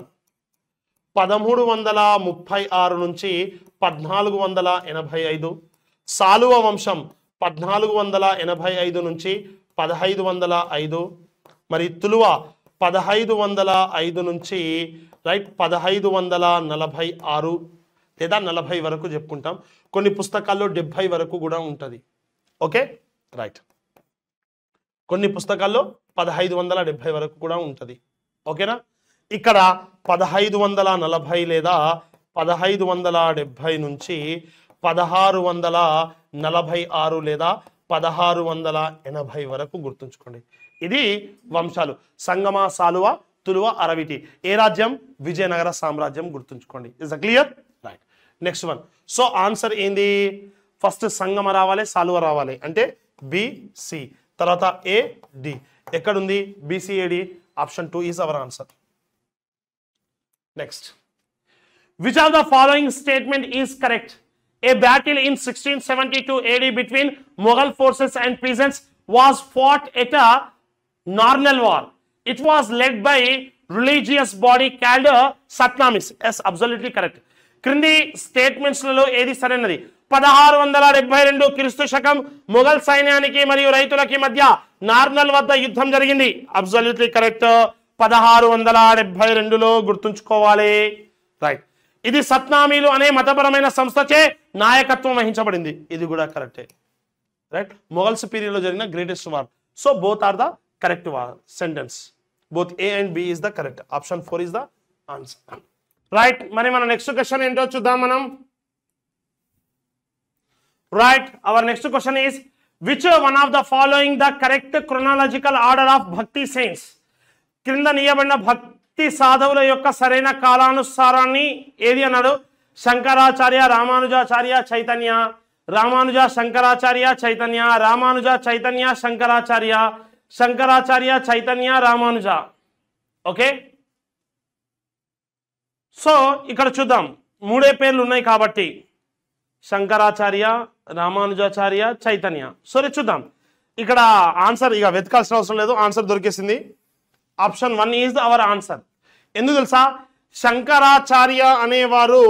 1336 నుంచి 1485. సాలువ వంశం 1485 నుంచి 1505. మరి తులువ 1505 నుంచి రైట్ 1546 లేదా 40 వరకు చెప్పుకుంటాం. కొన్ని పుస్తకాల్లో 70 వరకు కూడా ఉంటుంది. Okay, right. కొన్ని పుస్తకాల్లో 1570 వరకు కూడా ఉంటుంది. ఓకేనా, ఇక్కడ 1540 లేదా 1570 నుంచి 1646 లేదా 1680 వరకు గుర్తుంచుకోండి. ఇది వంశాలు. సంగమ, సాలువ, తులువ, అరవిటి. ఏ రాజ్యం? విజయనగర సామ్రాజ్యం, గుర్తుంచుకోండి. Is the clear? Right. Next one. So answer ఏంది? ఫస్ట్ సంగమ రావాలి, సాలువ రావాలి, అంటే BC, తర్వాత AD. ఎక్కడుంది BCAD? Option 2 is our answer. Next, which of the following statement is correct? A battle in 1672 AD between Mughal forces and peasants was fought at a Narnal war. It was led by religious body called Satnamis. Yes, absolutely correct. క్రింది స్టేట్మెంట్స్ లలో ఏది సరైనది? 1672 క్రీస్తు శకం మొఘల్ సైన్యానికి మరియు రైతులకి మధ్య నార్నల్ వద్ద యుద్ధం జరిగింది. Absolutely correct. 1672లో గుర్తుంచుకోవాలి. రైట్. ఇది సత్నామీలు అనే మతపరమైన సంస్థచే నాయకత్వం వహించబడింది. ఇది కూడా కరెక్టే, రైట్. మొఘల్స్ పీరియడ్ లో జరిగిన greatest war. So both are the correct sentence. Both A and B is the correct. Option 4 is the answer. Right. మరి మన నెక్స్ట్ క్వశ్చన్ ఏంటో చూద్దాం మనం. Right, our next question is which one of the following the correct chronological order of bhakti saints? క్రింద నియబడిన భక్తి సాధవుల యొక్క సరైన కాలానుసారాన్ని ఏది అన్నాడు? శంకరాచార్య, రామానుజాచార్య, చైతన్య. రామానుజ, శంకరాచార్య, చైతన్య. రామానుజ, చైతన్య, శంకరాచార్య. శంకరాచార్య, చైతన్య, రామానుజ. ఓకే, సో ఇక్కడ చూద్దాం. 3 పేర్లు ఉన్నాయి కాబట్టి శంకరాచార్య, రామానుజాచార్య, చైతన్య. సరే చూద్దాం. ఇక్కడ ఆన్సర్ ఇక వెతకాల్సిన అవసరం లేదు, ఆన్సర్ దొరికేసింది. Option 1 is our answer. ఎందుకు తెలుసా? శంకరాచార్య అనేవారు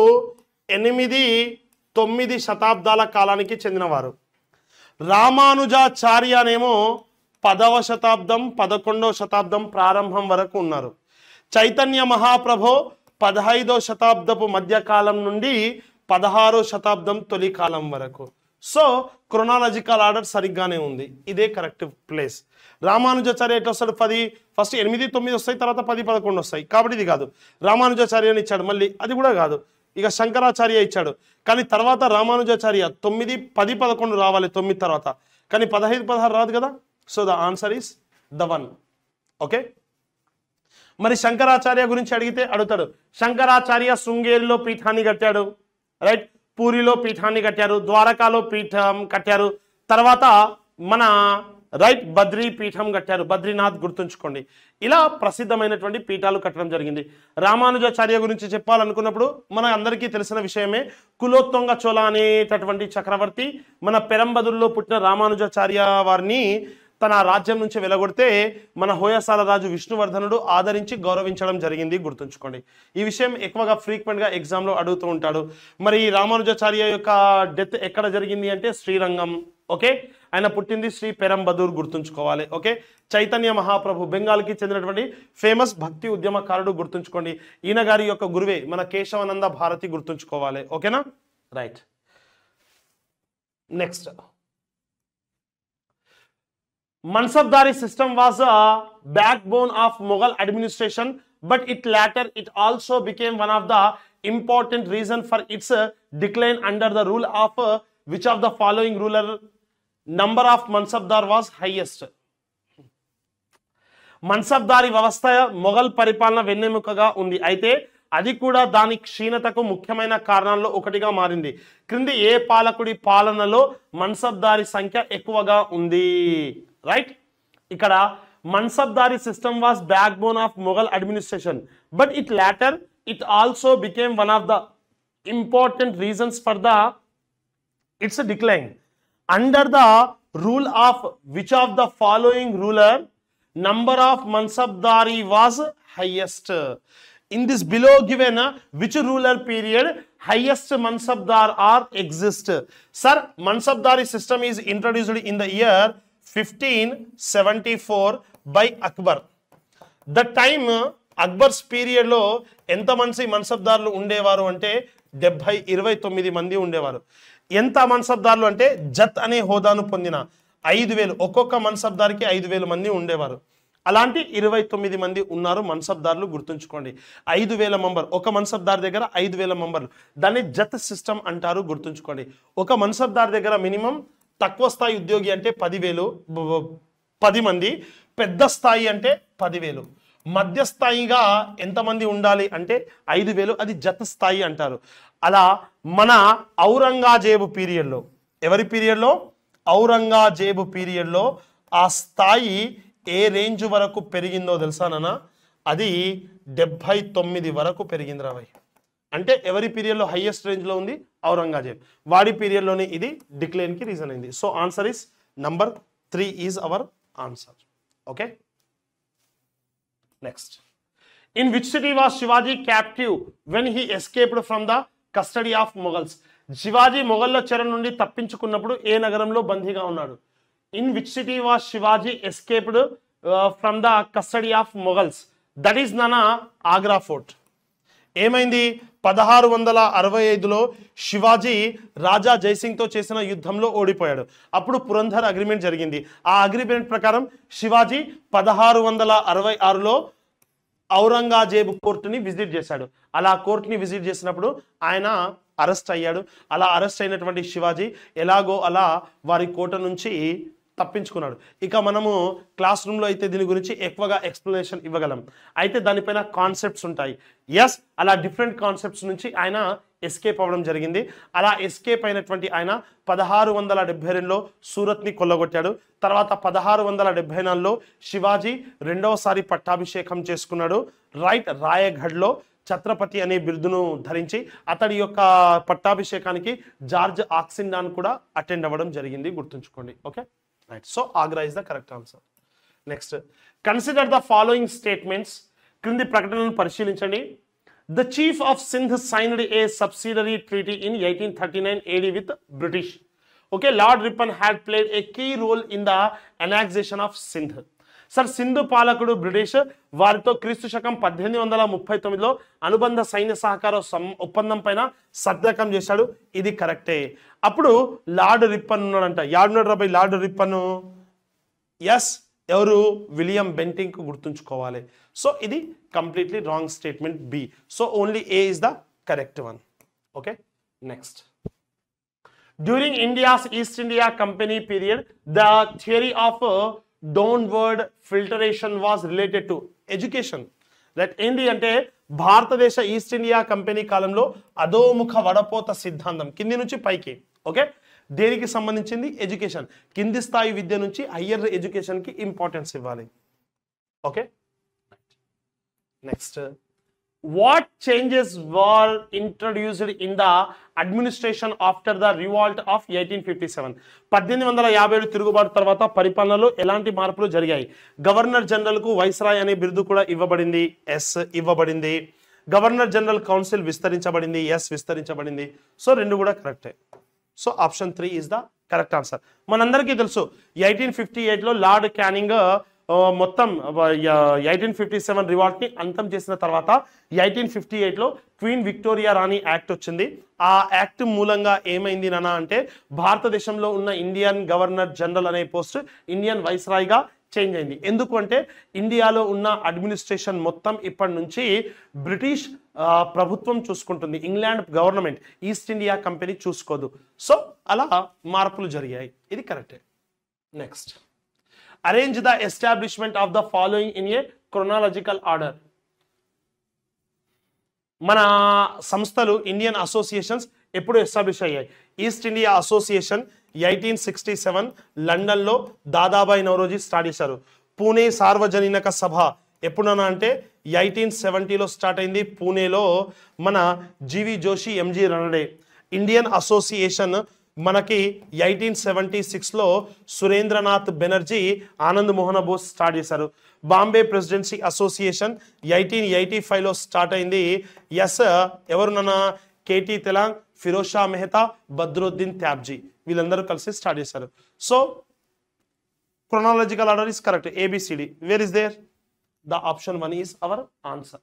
8-9 శతాబ్దాల కాలానికి చెందినవారు. రామానుజాచార్య అనేమో 10వ శతాబ్దం 11వ శతాబ్దం ప్రారంభం వరకు ఉన్నారు. చైతన్య మహాప్రభో 15వ శతాబ్దపు మధ్యకాలం నుండి 16వ శతాబ్దం తొలి కాలం వరకు. సో క్రొనాలజికల్ ఆర్డర్ సరిగ్గానే ఉంది, ఇదే కరెక్ట్ ప్లేస్. రామానుజాచార్య ఎట్లా వస్తాడు? ఫస్ట్ 8, 9 వస్తాయి, తర్వాత 10, 11 వస్తాయి, కాబట్టి ఇది కాదు. రామానుజాచార్య అని ఇచ్చాడు, మళ్ళీ అది కూడా కాదు. ఇక శంకరాచార్య ఇచ్చాడు, కానీ తర్వాత రామానుజాచార్య 9, 10, 11 రావాలి 9 తర్వాత, కానీ 15, 16 రాదు కదా. So the answer is the 1. Okay, మరి శంకరాచార్య గురించి అడిగితే అడుగుతాడు. శంకరాచార్య శృంగేరిలో పీఠాన్ని కట్టాడు, రైట్, పూరిలో పీఠాన్ని కట్టారు, ద్వారకాలో పీఠం కట్టారు, తర్వాత మన రైట్ బద్రీ పీఠం కట్టారు, బద్రీనాథ్ గుర్తుంచుకోండి. ఇలా ప్రసిద్ధమైనటువంటి పీఠాలు కట్టడం జరిగింది. రామానుజాచార్య గురించి చెప్పాలనుకున్నప్పుడు మన అందరికీ తెలిసిన విషయమే, కులోత్తుంగ చోళ అనేటటువంటి చక్రవర్తి మన పెరంబదుల్లో పుట్టిన రామానుజాచార్య వారిని తన రాజ్యం నుంచి వెలగొడితే మన హోయసాల రాజు విష్ణువర్ధనుడు ఆదరించి గౌరవించడం జరిగింది, గుర్తుంచుకోండి. ఈ విషయం ఎక్కువగా ఫ్రీక్వెంట్గా ఎగ్జామ్లో అడుగుతూ ఉంటాడు. మరి రామానుజాచార్య యొక్క డెత్ ఎక్కడ జరిగింది అంటే శ్రీరంగం. ఓకే, ఆయన పుట్టింది శ్రీ పెరంబదూర్, గుర్తుంచుకోవాలి. ఓకే, చైతన్య మహాప్రభు బెంగాల్కి చెందినటువంటి ఫేమస్ భక్తి ఉద్యమకారుడు, గుర్తుంచుకోండి. ఈయన గారి యొక్క గురువే మన కేశవానంద భారతి, గుర్తుంచుకోవాలి. ఓకేనా, right. Next, Mansabdari system was a backbone of Mughal administration, but it also became one of the important reason for its decline under the rule of which of the following ruler number of Mansabdar was highest. మన్సబ్దారీ వ్యవస్థ మొఘల్ పరిపాలన వెన్నెముకగా ఉంది, అయితే అది కూడా దాని క్షీణతకు ముఖ్యమైన కారణాల్లో ఒకటిగా మారింది. క్రింది ఏ పాలకుడి పాలనలో మన్సబ్దారీ సంఖ్య ఎక్కువగా ఉంది? రైట్, ఇక్కడ mansabdari system was backbone of Mughal administration, but it also became one of the important reasons for its decline. Under the rule of which of the following ruler number of Mansabdari was highest? In this below given which ruler period highest Mansabdar are exist? Sir, Mansabdari system is introduced in the year 1574 by Akbar. The time Akbar's period లో ఎంత మంది మన్సబ్దారులు ఉండేవారు అంటే 29 మంది ఉండేవారు. ఎంత మన్సబ్దారులు అంటే జత్ అనే హోదాను పొందిన 5000, ఒక్కొక్క మన్సబ్దారికి 5000 మంది ఉండేవారు. అలాంటి 29 మంది ఉన్నారు మన్సబ్దారులు, గుర్తుంచుకోండి. 5000 మెంబర్, ఒక మన్సబ్దార్ దగ్గర 5000 మెంబర్లు, దాన్ని జత్ సిస్టమ్ అంటారు, గుర్తుంచుకోండి. ఒక మన్సబ్దార్ దగ్గర మినిమం తక్కువ స్థాయి ఉద్యోగి అంటే 10 మంది, పెద్ద స్థాయి అంటే 10,000, మధ్యస్థాయిగా ఎంతమంది ఉండాలి అంటే 5,000, అది జత స్థాయి అంటారు. అలా మన ఔరంగజేబు పీరియడ్లో, ఎవరి పీరియడ్లో? ఔరంగజేబు పీరియడ్లో ఆ స్థాయి ఏ రేంజ్ వరకు పెరిగిందో తెలుసానా? అది 79 వరకు పెరిగింది రావయ్య. అంటే ఎవరి పీరియడ్లో హైయెస్ట్ రేంజ్లో ఉంది? ఔరంగజేబ్. వాడి పీరియడ్లోనే ఇది డిక్లైన్కి రీజన్ అయింది. So answer is number 3 is our answer. Okay, next. In which city was Shivaji captive when he escaped from the custody of Mughals? Shivaji మొఘల్ల చెర నుండి తప్పించుకున్నప్పుడు ఏ నగరంలో బందీగా ఉన్నాడు? In which city was Shivaji escaped from the custody of Mughals? That is Nana Agra Fort. ఏమైంది? 1665లో శివాజీ రాజా జైసింగ్తో చేసిన యుద్ధంలో ఓడిపోయాడు. అప్పుడు పురంధర్ అగ్రిమెంట్ జరిగింది. ఆ అగ్రిమెంట్ ప్రకారం శివాజీ 1666లో ఔరంగజేబు కోర్టుని విజిట్ చేశాడు. అలా కోర్టుని విజిట్ చేసినప్పుడు ఆయన అరెస్ట్ అయ్యాడు. అలా అరెస్ట్ అయినటువంటి శివాజీ ఎలాగో అలా వారి కోట నుంచి తప్పించుకున్నాడు. ఇక మనము క్లాస్ రూమ్లో అయితే దీని గురించి ఎక్కువగా ఎక్స్ప్లెనేషన్ ఇవ్వగలం, అయితే దానిపైన కాన్సెప్ట్స్ ఉంటాయి. ఎస్, అలా డిఫరెంట్ కాన్సెప్ట్స్ నుంచి ఆయన ఎస్కేప్ అవ్వడం జరిగింది. అలా ఎస్కేప్ అయినటువంటి ఆయన 1672లో సూరత్ని కొల్లగొట్టాడు. తర్వాత 1674లో శివాజీ రెండవసారి పట్టాభిషేకం చేసుకున్నాడు. రైట్, రాయగఢ్లో ఛత్రపతి అనే బిరుదును ధరించి అతడి యొక్క పట్టాభిషేకానికి జార్జ్ ఆక్సిండాన్ కూడా అటెండ్ అవ్వడం జరిగింది, గుర్తుంచుకోండి. Okay, right. So Agra is the correct answer. Next, consider the following statements. క్రింది ప్రకటనలను పరిశీలించండి. The chief of Sindh signed a subsidiary treaty in 1839 AD with British. Okay, Lord Ripon had played a key role in the annexation of Sindh. Sir Sindhu పాలకుడు బ్రిటిష్, వారితో క్రీస్తు శకం 1839లో అనుబంధ సైన్య సహకార ఒప్పందం పైన సంతకం చేశాడు. ఇది కరెక్టే. అప్పుడు లార్డ్ రిప్పన్ ఉన్నాడంట. యాడున్నాడు రాబోయ్ లార్డ్ రిప్పన్? ఎస్, ఎవరు? విలియం బెంటింగ్ గుర్తుంచుకోవాలి. సో ఇది completely wrong statement B. So only A is the correct one. Okay, next. During India's East India Company period, the theory of downward filtration was related to education. Right? ఏంటి అంటే భారతదేశ ఈస్ట్ ఇండియా కంపెనీ కాలంలో అధోముఖ వడపోత సిద్ధాంతం, కింది నుంచి పైకి. ఓకే, దేనికి సంబంధించింది? ఎడ్యుకేషన్. కింది స్థాయి విద్య నుంచి హయ్యర్ ఎడ్యుకేషన్ కి ఇంపార్టెన్స్ ఇవ్వాలి. Okay, next. What changes were introduced in the administration after the revolt of 1857? 1857 తిరుగుబాటు తర్వాత పరిపాలనలో ఎలాంటి మార్పులు జరిగాయి? గవర్నర్ జనరల్ కు వైస్రాయ్ అనే బిరుదు కూడా ఇవ్వబడింది. ఎస్, ఇవ్వబడింది. గవర్నర్ జనరల్ కౌన్సిల్ విస్తరించబడింది. ఎస్, విస్తరించబడింది. సో రెండు కూడా కరెక్టే. So option 3 is the correct answer. మనందరికీ తెలుసు 1858లో లార్డ్ క్యానింగ్ మొత్తం 1857 రివాల్ట్ ని అంతం చేసిన తర్వాత 1858లో క్వీన్ విక్టోరియా రాణి యాక్ట్ వచ్చింది. ఆ యాక్ట్ మూలంగా ఏమైంది నానా అంటే భారతదేశంలో ఉన్న ఇండియన్ గవర్నర్ జనరల్ అనే పోస్ట్ ఇండియన్ వైస్రాయ్ గా చేంజ్ అయింది. ఎందుకు అంటే ఇండియాలో ఉన్న అడ్మినిస్ట్రేషన్ మొత్తం ఇప్పటి నుంచి బ్రిటిష్ ప్రభుత్వం చూసుకుంటుంది. England government East India company చూసుకోదు. సో అలా మార్పులు జరిగాయి. ఇది కరెక్టే. Next. Arrange the establishment of the following in a chronological order. మన సంస్థలు ఇండియన్ అసోసియేషన్స్ ఎప్పుడు ఎస్టాబ్లిష్ అయ్యాయి? ఈస్ట్ ఇండియా అసోసియేషన్ 1867 లండన్లో దాదాబాయి నౌరోజీ స్టార్ట్ చేశారు. పూణే సార్వజనిక సభ ఎప్పుడన్నా అంటే 1870లో స్టార్ట్ అయింది. పూణేలో మన G V Joshi, M G Ranade. Indian association మనకి 1876లో సురేంద్రనాథ్ బెనర్జీ, ఆనంద్ మోహన బోస్ స్టార్ట్ చేశారు. బాంబే ప్రెసిడెన్సీ అసోసియేషన్ 1885లో స్టార్ట్ అయింది. ఎస్, ఎవరున్నా? కేటీ తెలాంగ్, ఫిరోజ్ షా మెహతా, బద్రుద్దీన్ త్యాబ్జీ, వీళ్ళందరూ కలిసి స్టార్ట్ చేశారు. So chronological order is correct. ABCD. Where is there? The option 1 is our answer.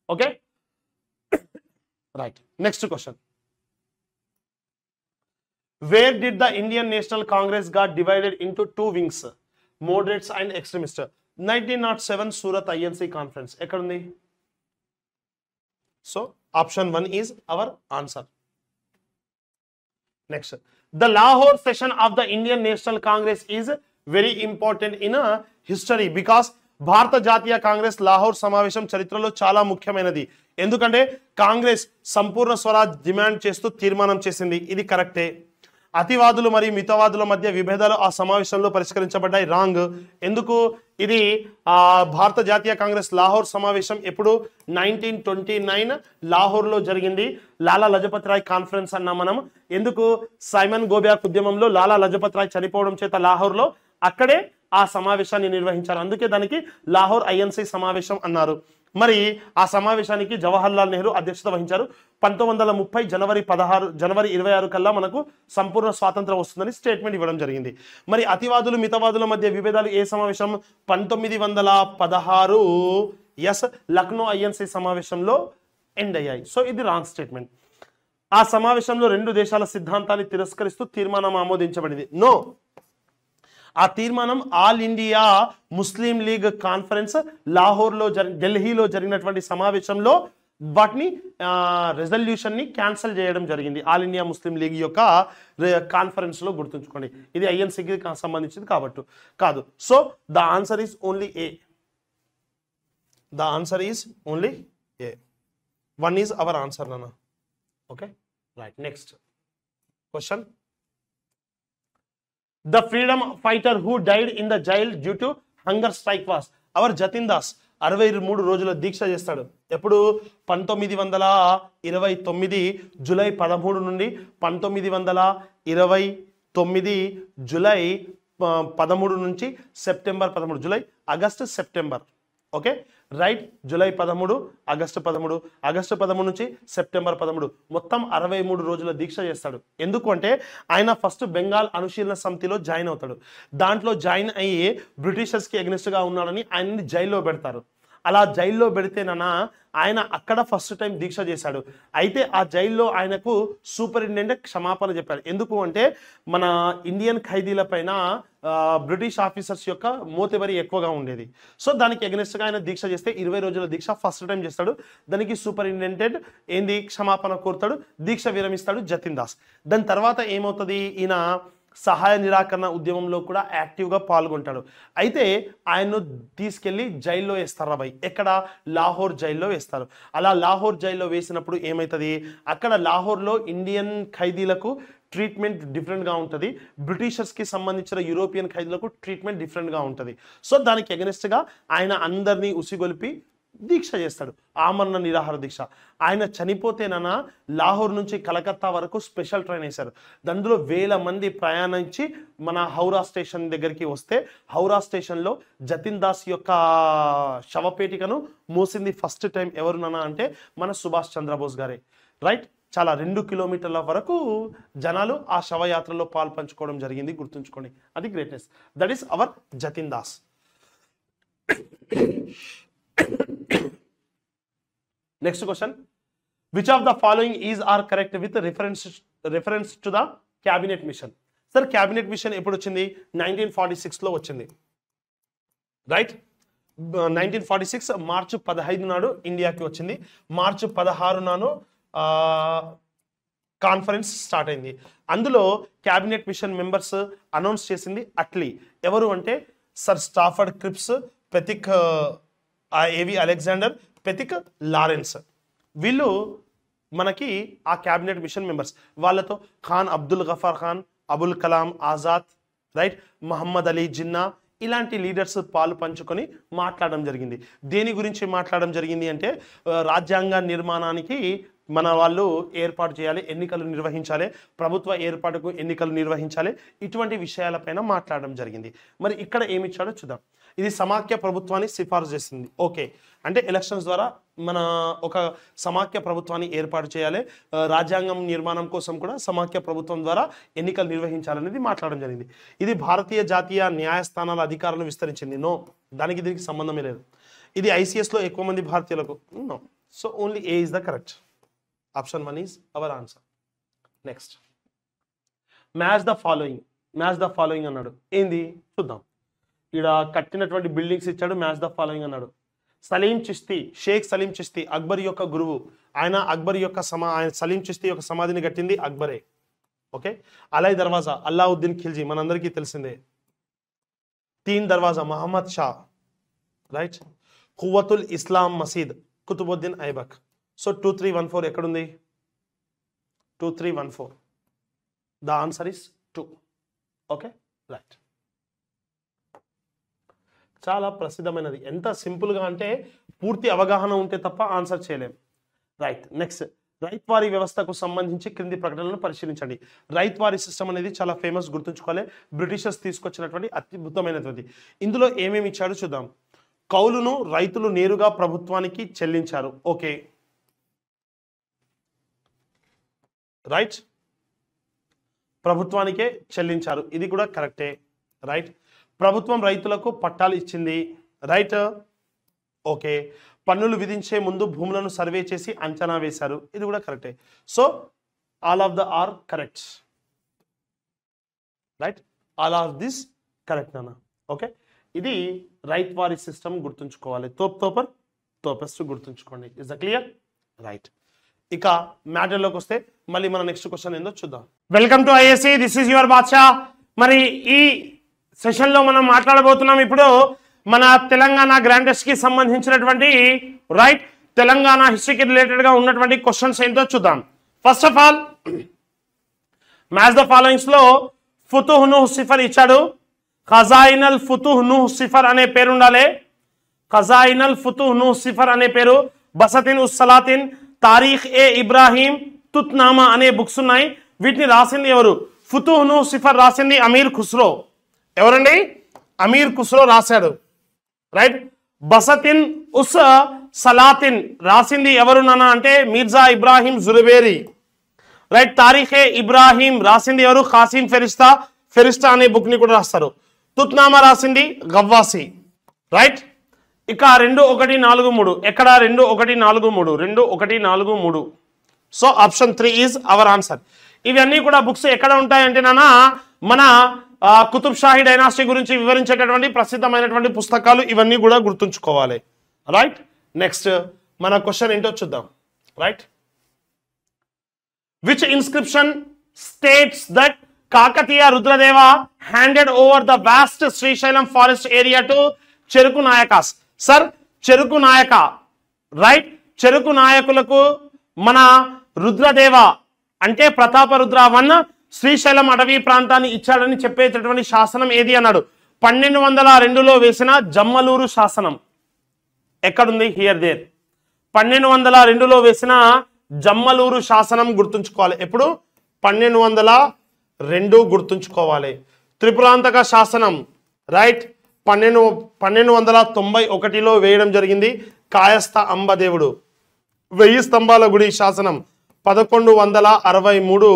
Okay, right. Next question. Where did the Indian National Congress got divided into two wings, moderates and extremists? 1907 Surat INC conference. Ekkadundi? So option 1 is our answer. Next. The Lahore session of the Indian National Congress is very important in history because భారత జాతీయ కాంగ్రెస్ లాహోర్ సమావేశం చరిత్రలో చాలా ముఖ్యమైనది. ఎందుకంటే కాంగ్రెస్ సంపూర్ణ స్వరాజ్ డిమాండ్ చేస్తూ తీర్మానం చేసింది. ఇది కరెక్టే. అతివాదులు మరియు మితవాదుల మధ్య విభేదాలు ఆ సమావేశంలో పరిష్కరించబడ్డాయి. రాంగ్. ఎందుకు? ఇది భారత జాతీయ కాంగ్రెస్ లాహోర్ సమావేశం ఎప్పుడు? 1929 లాహోర్లో జరిగింది. లాలా లజపత్ రాయ్ కాన్ఫరెన్స్ అన్నాం మనం. ఎందుకు? సైమన్ గోబ్యాక్ ఉద్యమంలో లాలా లజపత్ రాయ్ చనిపోవడం చేత లాహోర్లో అక్కడే ఆ సమావేశాన్ని నిర్వహించారు. అందుకే దానికి లాహోర్ ఐఎన్సి సమావేశం అన్నారు. మరి ఆ సమావేశానికి జవహర్లాల్ నెహ్రూ అధ్యక్షత వహించారు. 1930 జనవరి 26 కల్లా మనకు సంపూర్ణ స్వాతంత్రం వస్తుందని స్టేట్మెంట్ ఇవ్వడం జరిగింది. మరి అతివాదులు మితవాదుల మధ్య విభేదాలు ఏ సమావేశం? 1916 ఎస్ లక్నో ఐఎన్సి సమావేశంలో ఎండ్ అయ్యాయి. సో ఇది రాంగ్ స్టేట్మెంట్. ఆ సమావేశంలో రెండు దేశాల సిద్ధాంతాన్ని తిరస్కరిస్తూ తీర్మానం ఆమోదించబడింది. నో, ఆ తీర్మానం All India Muslim League conference లాహోర్లో ఢిల్లీలో జరిగినటువంటి సమావేశంలో వాటిని రెజల్యూషన్ ని క్యాన్సిల్ చేయడం జరిగింది. ఆల్ ఇండియా ముస్లిం లీగ్ యొక్క కాన్ఫరెన్స్ లో గుర్తుంచుకోండి. ఇది ఐఎన్సీకి సంబంధించింది కాబట్టి కాదు. So the answer is only A. The answer is only A. 1 is our answer నాన్న. Okay, right. Next question. The freedom fighter who died in the jail due to hunger strike was our Jatin Das. 63 రోజుల దీక్ష చేస్తాడు. ఎప్పుడు? 1929 జూలై 13 నుండి 1929 జూలై 13 నుంచి September 13, July, August, September okay right. July 13, August 13, August 13 నుంచి సెప్టెంబర్ 13 మొత్తం 63 రోజుల దీక్ష చేస్తాడు. ఎందుకు అంటే ఆయన ఫస్ట్ బెంగాల్ అనుశీలన సమితిలో జాయిన్ అవుతాడు. దాంట్లో జాయిన్ అయ్యి బ్రిటిషర్స్కి ఎగ్నెస్ట్గా ఉన్నాడని ఆయన్ని జైల్లో పెడతారు. అలా జైల్లో పెడితేనన్నా ఆయన అక్కడ ఫస్ట్ టైం దీక్ష చేశాడు. అయితే ఆ జైల్లో ఆయనకు సూపరింటెండెంట్ క్షమాపణ చెప్పాడు. ఎందుకు అంటే మన ఇండియన్ ఖైదీల పైన బ్రిటిష్ ఆఫీసర్స్ యొక్క మోతెబరి ఎక్కువగా ఉండేది. సో దానికి ఎగ్నెస్ట్గా ఆయన దీక్ష చేస్తే 20 రోజుల దీక్ష ఫస్ట్ టైం చేస్తాడు. దానికి సూపరింటెండెంట్ ఏంది క్షమాపణ కోరుతాడు, దీక్ష విరమిస్తాడు జతిన్ దాస్. దాని తర్వాత ఏమవుతుంది, ఈయన సహాయ నిరాకరణ ఉద్యమంలో కూడా యాక్టివ్గా పాల్గొంటాడు. అయితే ఆయన్ను తీసుకెళ్లి జైల్లో వేస్తారు రాబాయ్. ఎక్కడ? లాహోర్ జైల్లో వేస్తారు. అలా లాహోర్ జైల్లో వేసినప్పుడు ఏమవుతుంది, అక్కడ లాహోర్లో ఇండియన్ ఖైదీలకు ట్రీట్మెంట్ డిఫరెంట్గా ఉంటుంది, బ్రిటిషర్స్కి సంబంధించిన యూరోపియన్ ఖైదీలకు ట్రీట్మెంట్ డిఫరెంట్గా ఉంటుంది. సో దానికి ఎగనెస్ట్గా ఆయన అందరినీ ఉసిగొలిపి దీక్ష చేస్తాడు, ఆమరణ నిరాహార దీక్ష. ఆయన చనిపోతేనన్నా లాహోర్ నుంచి కలకత్తా వరకు స్పెషల్ ట్రైన్ వేశారు. అందులో వేల మంది ప్రయాణించి మన హౌరా స్టేషన్ దగ్గరికి వస్తే హౌరా స్టేషన్లో జతిన్ దాస్ యొక్క శవపేటికను మోసింది ఫస్ట్ టైం ఎవరునన్నా అంటే మన సుభాష్ చంద్రబోస్ గారే. రైట్. చాలా 2 కిలోమీటర్ల వరకు జనాలు ఆ శవయాత్రలో పాలు పంచుకోవడం జరిగింది, గుర్తుంచుకోండి. అది greatness. That is our Jatin Das. Next question. Which of the following is are correct with reference to the cabinet mission? Sir, cabinet mission ఎప్పుడు వచ్చింది? 1946 లో వచ్చింది. రైట్. 1946 మార్చి 15 నాడు ఇండియాకి వచ్చింది. మార్చి 16 నాడు కాన్ఫరెన్స్ స్టార్ట్ అయింది. అందులో క్యాబినెట్ మిషన్ మెంబర్స్ అనౌన్స్ చేసింది అట్లీ. ఎవరు అంటే సర్ స్టాఫర్డ్ క్రిప్స్, పెతిక్ ఏవి అలెగ్జాండర్, పెతిక్ లారెన్స్. వీళ్ళు మనకి ఆ క్యాబినెట్ మిషన్ మెంబర్స్. వాళ్ళతో ఖాన్ అబ్దుల్ గఫార్ ఖాన్, అబుల్ కలాం ఆజాద్, రైట్, మహమ్మద్ అలీ జిన్నా ఇలాంటి లీడర్స్ పాలు పంచుకొని మాట్లాడడం జరిగింది. దేని గురించి మాట్లాడడం జరిగింది అంటే రాజ్యాంగ నిర్మాణానికి మన వాళ్ళు ఏర్పాటు చేయాలి, ఎన్నికలు నిర్వహించాలి, ప్రభుత్వ ఏర్పాటుకు ఎన్నికలు నిర్వహించాలి, ఇటువంటి విషయాలపైన మాట్లాడడం జరిగింది. మరి ఇక్కడ ఏమి ఇచ్చాడో చూద్దాం. ఇది సమాఖ్య ప్రభుత్వాన్ని సిఫార్సు చేసింది. ఓకే అంటే ఎలక్షన్స్ ద్వారా మన ఒక సమాఖ్య ప్రభుత్వాన్ని ఏర్పాటు చేయాలి, రాజ్యాంగం నిర్మాణం కోసం కూడా సమాఖ్య ప్రభుత్వం ద్వారా ఎన్నికలు నిర్వహించాలనేది మాట్లాడడం జరిగింది. ఇది భారతీయ జాతీయ న్యాయస్థానాల అధికారులను విస్తరించింది. నో, దానికి దీనికి సంబంధమే లేదు. ఇది ఐసీఎస్లో ఎక్కువ మంది భారతీయులకు. No. So only A is the correct. Option 1 is our answer. Next, match the following. Match the following అన్నాడు. ఏంది చూద్దాం. ఇక్కడ కట్టినటువంటి బిల్డింగ్స్ ఇచ్చాడు, మ్యాచ్ ద ఫాలోయింగ్ అన్నాడు. సలీం చిస్తి, షేక్ సలీం చిస్తి అక్బర్ యొక్క గురువు. ఆయన అక్బర్ యొక్క ఆయన సలీం చిస్తి యొక్క సమాధిని కట్టింది అక్బరే. ఓకే. అలై దర్వాజా అల్లావుద్దీన్ ఖిల్జీ మనందరికీ తెలిసిందే. 3 దర్వాజా మహమ్మద్ షా. రైట్. ఖువ్వతుల్ ఇస్లాం మసీద్ కుతుబుద్దీన్ ఐబక్. సో 2314 ఎక్కడుంది? 2314. The answer is 2. Okay right. చాలా ప్రసిద్ధమైనది. ఎంత సింపుల్గా అంటే పూర్తి అవగాహన ఉంటే తప్ప ఆన్సర్ చేయలేం. రైట్. నెక్స్ట్, రైత్వారీ వ్యవస్థకు సంబంధించి క్రింది ప్రకటనలను పరిశీలించండి. రైత్వారీ సిస్టమ్ అనేది చాలా ఫేమస్, గుర్తుంచుకోవాలి. బ్రిటిషర్స్ తీసుకొచ్చినటువంటి అద్భుతమైనటువంటి. ఇందులో ఏమేమి ఇచ్చాడో చూద్దాం. కౌలును రైతులు నేరుగా ప్రభుత్వానికి చెల్లించారు. Okay right. ప్రభుత్వానికే చెల్లించారు, ఇది కూడా కరెక్టే. రైట్. ప్రభుత్వం రైతులకు పట్టాలు ఇచ్చింది. రైట్. ఓకే. పన్నులు విధించే ముందు భూములను సర్వే చేసి అంచనా వేశారు, ఇది కూడా కరెక్టే. So all of the are correct. Right. All of this correct నాన్న. ఓకే. ఇది రైత్వారీ సిస్టమ్ గుర్తుంచుకోవాలి. తోపెస్ట్ గుర్తుంచుకోండి. Is the clear? రైట్. ఇక మ్యాటర్లోకి వస్తే మళ్ళీ మన నెక్స్ట్ క్వశ్చన్ ఏందో చూద్దాం. Welcome to ISC, this is your Badshah. మరి ఈ సెషన్లో మనం మాట్లాడబోతున్నాం ఇప్పుడు మన తెలంగాణ గ్రాండ్ టెస్ట్ కి సంబంధించినటువంటి రైట్ తెలంగాణ హిస్టరీకి రిలేటెడ్గా ఉన్నటువంటి క్వశ్చన్స్ ఏంటో చూద్దాం. First of all match the followings లో ఫుతుహ్ నూహ్ సిఫర్ ఇచ్చాడు. ఖజాయినల్ ఫుతుహ్ నూహ్ సిఫర్ అనే పేరు ఉండాలి. ఖజాయినల్ ఫుతుహ్ నూహ్ సిఫర్ అనే పేరు. బసతిన్ ఉస్ సలాతిన్, తారీఖ్ ఏ ఇబ్రాహీం, తుత్నామా అనే బుక్స్ ఉన్నాయి. వీటిని రాసింది ఎవరు? ఫుతుహ్ నూహ్ సిఫర్ రాసింది అమీర్ ఖుస్రో. ఎవరండి? అమీర్ ఖుస్రో రాశాడు. రైట్. బసతిన్ ఉస్ సలాతిన్ రాసింది ఎవరు నాన్న అంటే మీర్జా ఇబ్రాహిం జుల్బేరి. రైట్. తారీఖే ఇబ్రాహిం రాసింది ఎవరు? ఖాసిం ఫెరిస్తా. ఫెరిస్తా అనే బుక్ ని కూడా రాస్తారు. తుత్నామా రాసింది గవ్వాసి. రైట్. ఇక 2143 ఎక్కడ? 2143 2143. So option 3 is our answer. ఇవన్నీ కూడా బుక్స్ ఎక్కడ ఉంటాయంటే నాన్న మన కుతుబ్ షాహీ డైనాసిటీ గురించి వివరించేటటువంటి ప్రసిద్ధమైనటువంటి పుస్తకాలు ఇవన్నీ కూడా గుర్తుంచుకోవాలి. రైట్. నెక్స్ట్ మన క్వశ్చన్ ఏంటో చూద్దాం. Right. Which inscription states that Kakatiya Rudradeva handed over the vast Srisailam forest area to Cheruku Nayakas? Sir చెరుకు నాయక. రైట్. చెరుకు నాయకులకు మన రుద్రదేవ అంటే ప్రతాపరుద్ర వన్ శ్రీశైలం అటవీ ప్రాంతాన్ని ఇచ్చాడని చెప్పేటటువంటి శాసనం ఏది అన్నాడు? 1202లో వేసిన జమ్మలూరు శాసనం. ఎక్కడుంది? Here there. 1202లో వేసిన జమ్మలూరు శాసనం గుర్తుంచుకోవాలి. ఎప్పుడు? 1202 గుర్తుంచుకోవాలి. త్రిపురాంతక శాసనం రైట్ 1291లో వేయడం జరిగింది. కాయస్థ అంబదేవుడు. 1000 స్తంభాల గుడి శాసనం 1163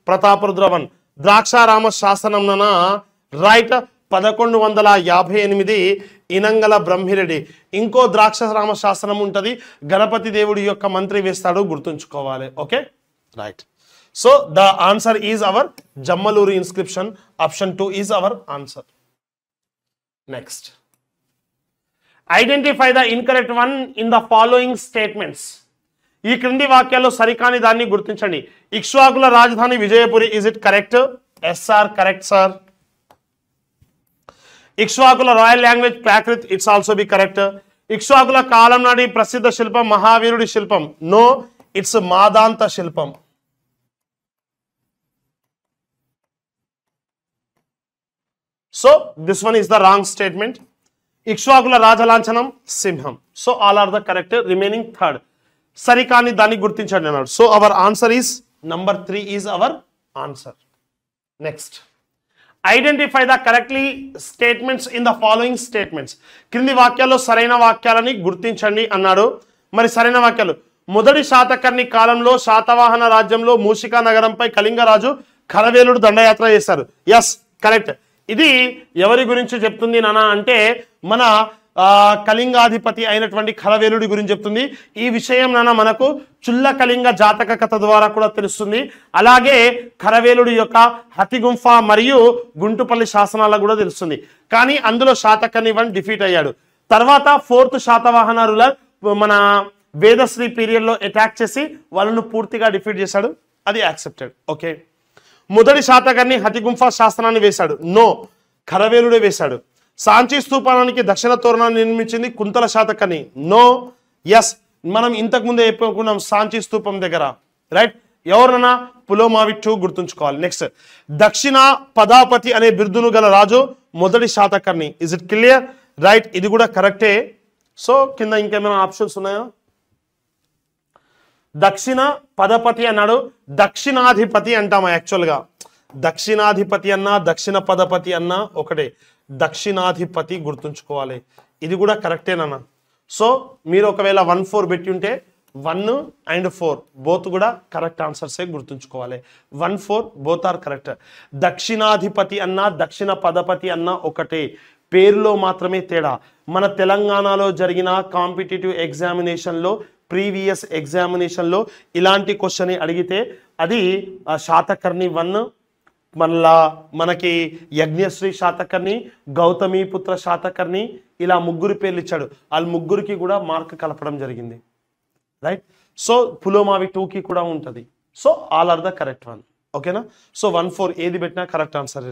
ప్రతాపరుద్రవన్. ద్రాక్షారామ శాసనం నన రైట్ 1158 ఇనంగల బ్రహ్మిరెడ్డి. ఇంకో ద్రాక్షారామ శాసనం ఉంటుంది, గణపతి దేవుడి యొక్క మంత్రి వేస్తాడు, గుర్తుంచుకోవాలి. Okay right. So the answer is our Jammaluru inscription. Option 2 is our answer. Next identify the incorrect one in the following statements. ఈ క్రింది వాక్యాల్లో సరికాని దాన్ని గుర్తించండి. ఇక్ష్వాకుల రాజధాని Vijayapuri. Is it correct? Yes sir, correct sir. ఇక్ష్వాకుల royal language Prakrit. It's also B correct. ఇక్ష్వాకుల కాలం నాటి ప్రసిద్ధ శిల్పం మహావీరుడి శిల్పం. నో, ఇట్స్ మాదాంత శిల్పం. So this one is the wrong statement. ఇక్ష్వాకుల రాజలాంఛనం సింహం. So all are the correct. Remaining third. సరికాని దాన్ని గుర్తించండి అన్నాడు. So our answer is number 3 is our answer. Next identify the correctly statements in the following statements. క్రింది వాక్యాల్లో సరైన వాక్యాలని గుర్తించండి అన్నాడు. మరి సరైన వాక్యాలు: మొదటి శాతకర్ణి కాలంలో శాతవాహన రాజ్యంలో మూషికా నగరంపై కళింగరాజు ఖరవేలుడు దండయాత్ర చేశారు. Yes, correct. ఇది ఎవరి గురించి చెప్తుంది నానా అంటే మన కళింగాధిపతి అయినటువంటి ఖరవేలుడి గురించి చెప్తుంది. ఈ విషయం నాన్న మనకు చుల్ల కళింగ జాతక కథ ద్వారా కూడా తెలుస్తుంది. అలాగే ఖరవేలుడి యొక్క హతిగుంఫ మరియు గుంటుపల్లి శాసనాల కూడా తెలుస్తుంది. కానీ అందులో శాతకర్ణి వన్ డిఫీట్ అయ్యాడు. తర్వాత 4th శాతవాహన రూలర్ మన వేదశ్రీ పీరియడ్ లో అటాక్ చేసి వాళ్ళను పూర్తిగా డిఫీట్ చేశాడు. అది యాక్సెప్టెడ్. ఓకే. మొదటి శాతకర్ణి హతిగుంఫ శాసనాన్ని వేశాడు. నో, ఖరవేలుడే వేశాడు. సాంచి స్తూపానికి దక్షిణ తోరణాన్ని నిర్మించింది కుంతల శాతకర్ణి. No, yes. మనం ఇంతకు ముందే చెప్పుకున్నాం సాంచి స్తూపం దగ్గర. రైట్. ఎవరన్నా? పులోమావి 2 గుర్తుంచుకోవాలి. నెక్స్ట్ దక్షిణ పదాపతి అనే బిరుదును గల రాజు మొదటి Satakarni. Is it clear? Right. ఇది కూడా కరెక్టే. సో కింద ఇంకేమైనా ఆప్షన్స్ ఉన్నాయా? దక్షిణ పదపతి అన్నాడు. దక్షిణాధిపతి అంటామా యాక్చువల్గా? దక్షిణాధిపతి అన్నా దక్షిణ పదపతి అన్నా ఒకటే. దక్షిణాధిపతి గుర్తుంచుకోవాలి. ఇది కూడా కరెక్టేనన్నా. సో మీరు ఒకవేళ 1, 4 పెట్టి ఉంటే 1 and 4 బోత్ కూడా కరెక్ట్ ఆన్సర్సే గుర్తుంచుకోవాలి. 1, 4 బోత్ ఆర్ కరెక్ట్. దక్షిణాధిపతి అన్నా దక్షిణ పదపతి అన్నా ఒకటే, పేరులో మాత్రమే తేడా. మన తెలంగాణలో జరిగిన కాంపిటేటివ్ ఎగ్జామినేషన్లో ప్రీవియస్ ఎగ్జామినేషన్లో ఇలాంటి క్వశ్చన్ అడిగితే అది శాతకర్ణి 1, మళ్ళా మనకి యజ్ఞశ్రీ శాతకర్ణి, గౌతమీపుత్ర శాతకర్ణి, ఇలా ముగ్గురు పేర్లు ఇచ్చాడు. వాళ్ళ ముగ్గురికి కూడా మార్క్ కలపడం జరిగింది. రైట్. సో పులోమావి 2కి కూడా ఉంటుంది. So all are the correct one. ఓకేనా? సో 1, 4 ఏది పెట్టినా కరెక్ట్ ఆన్సర్.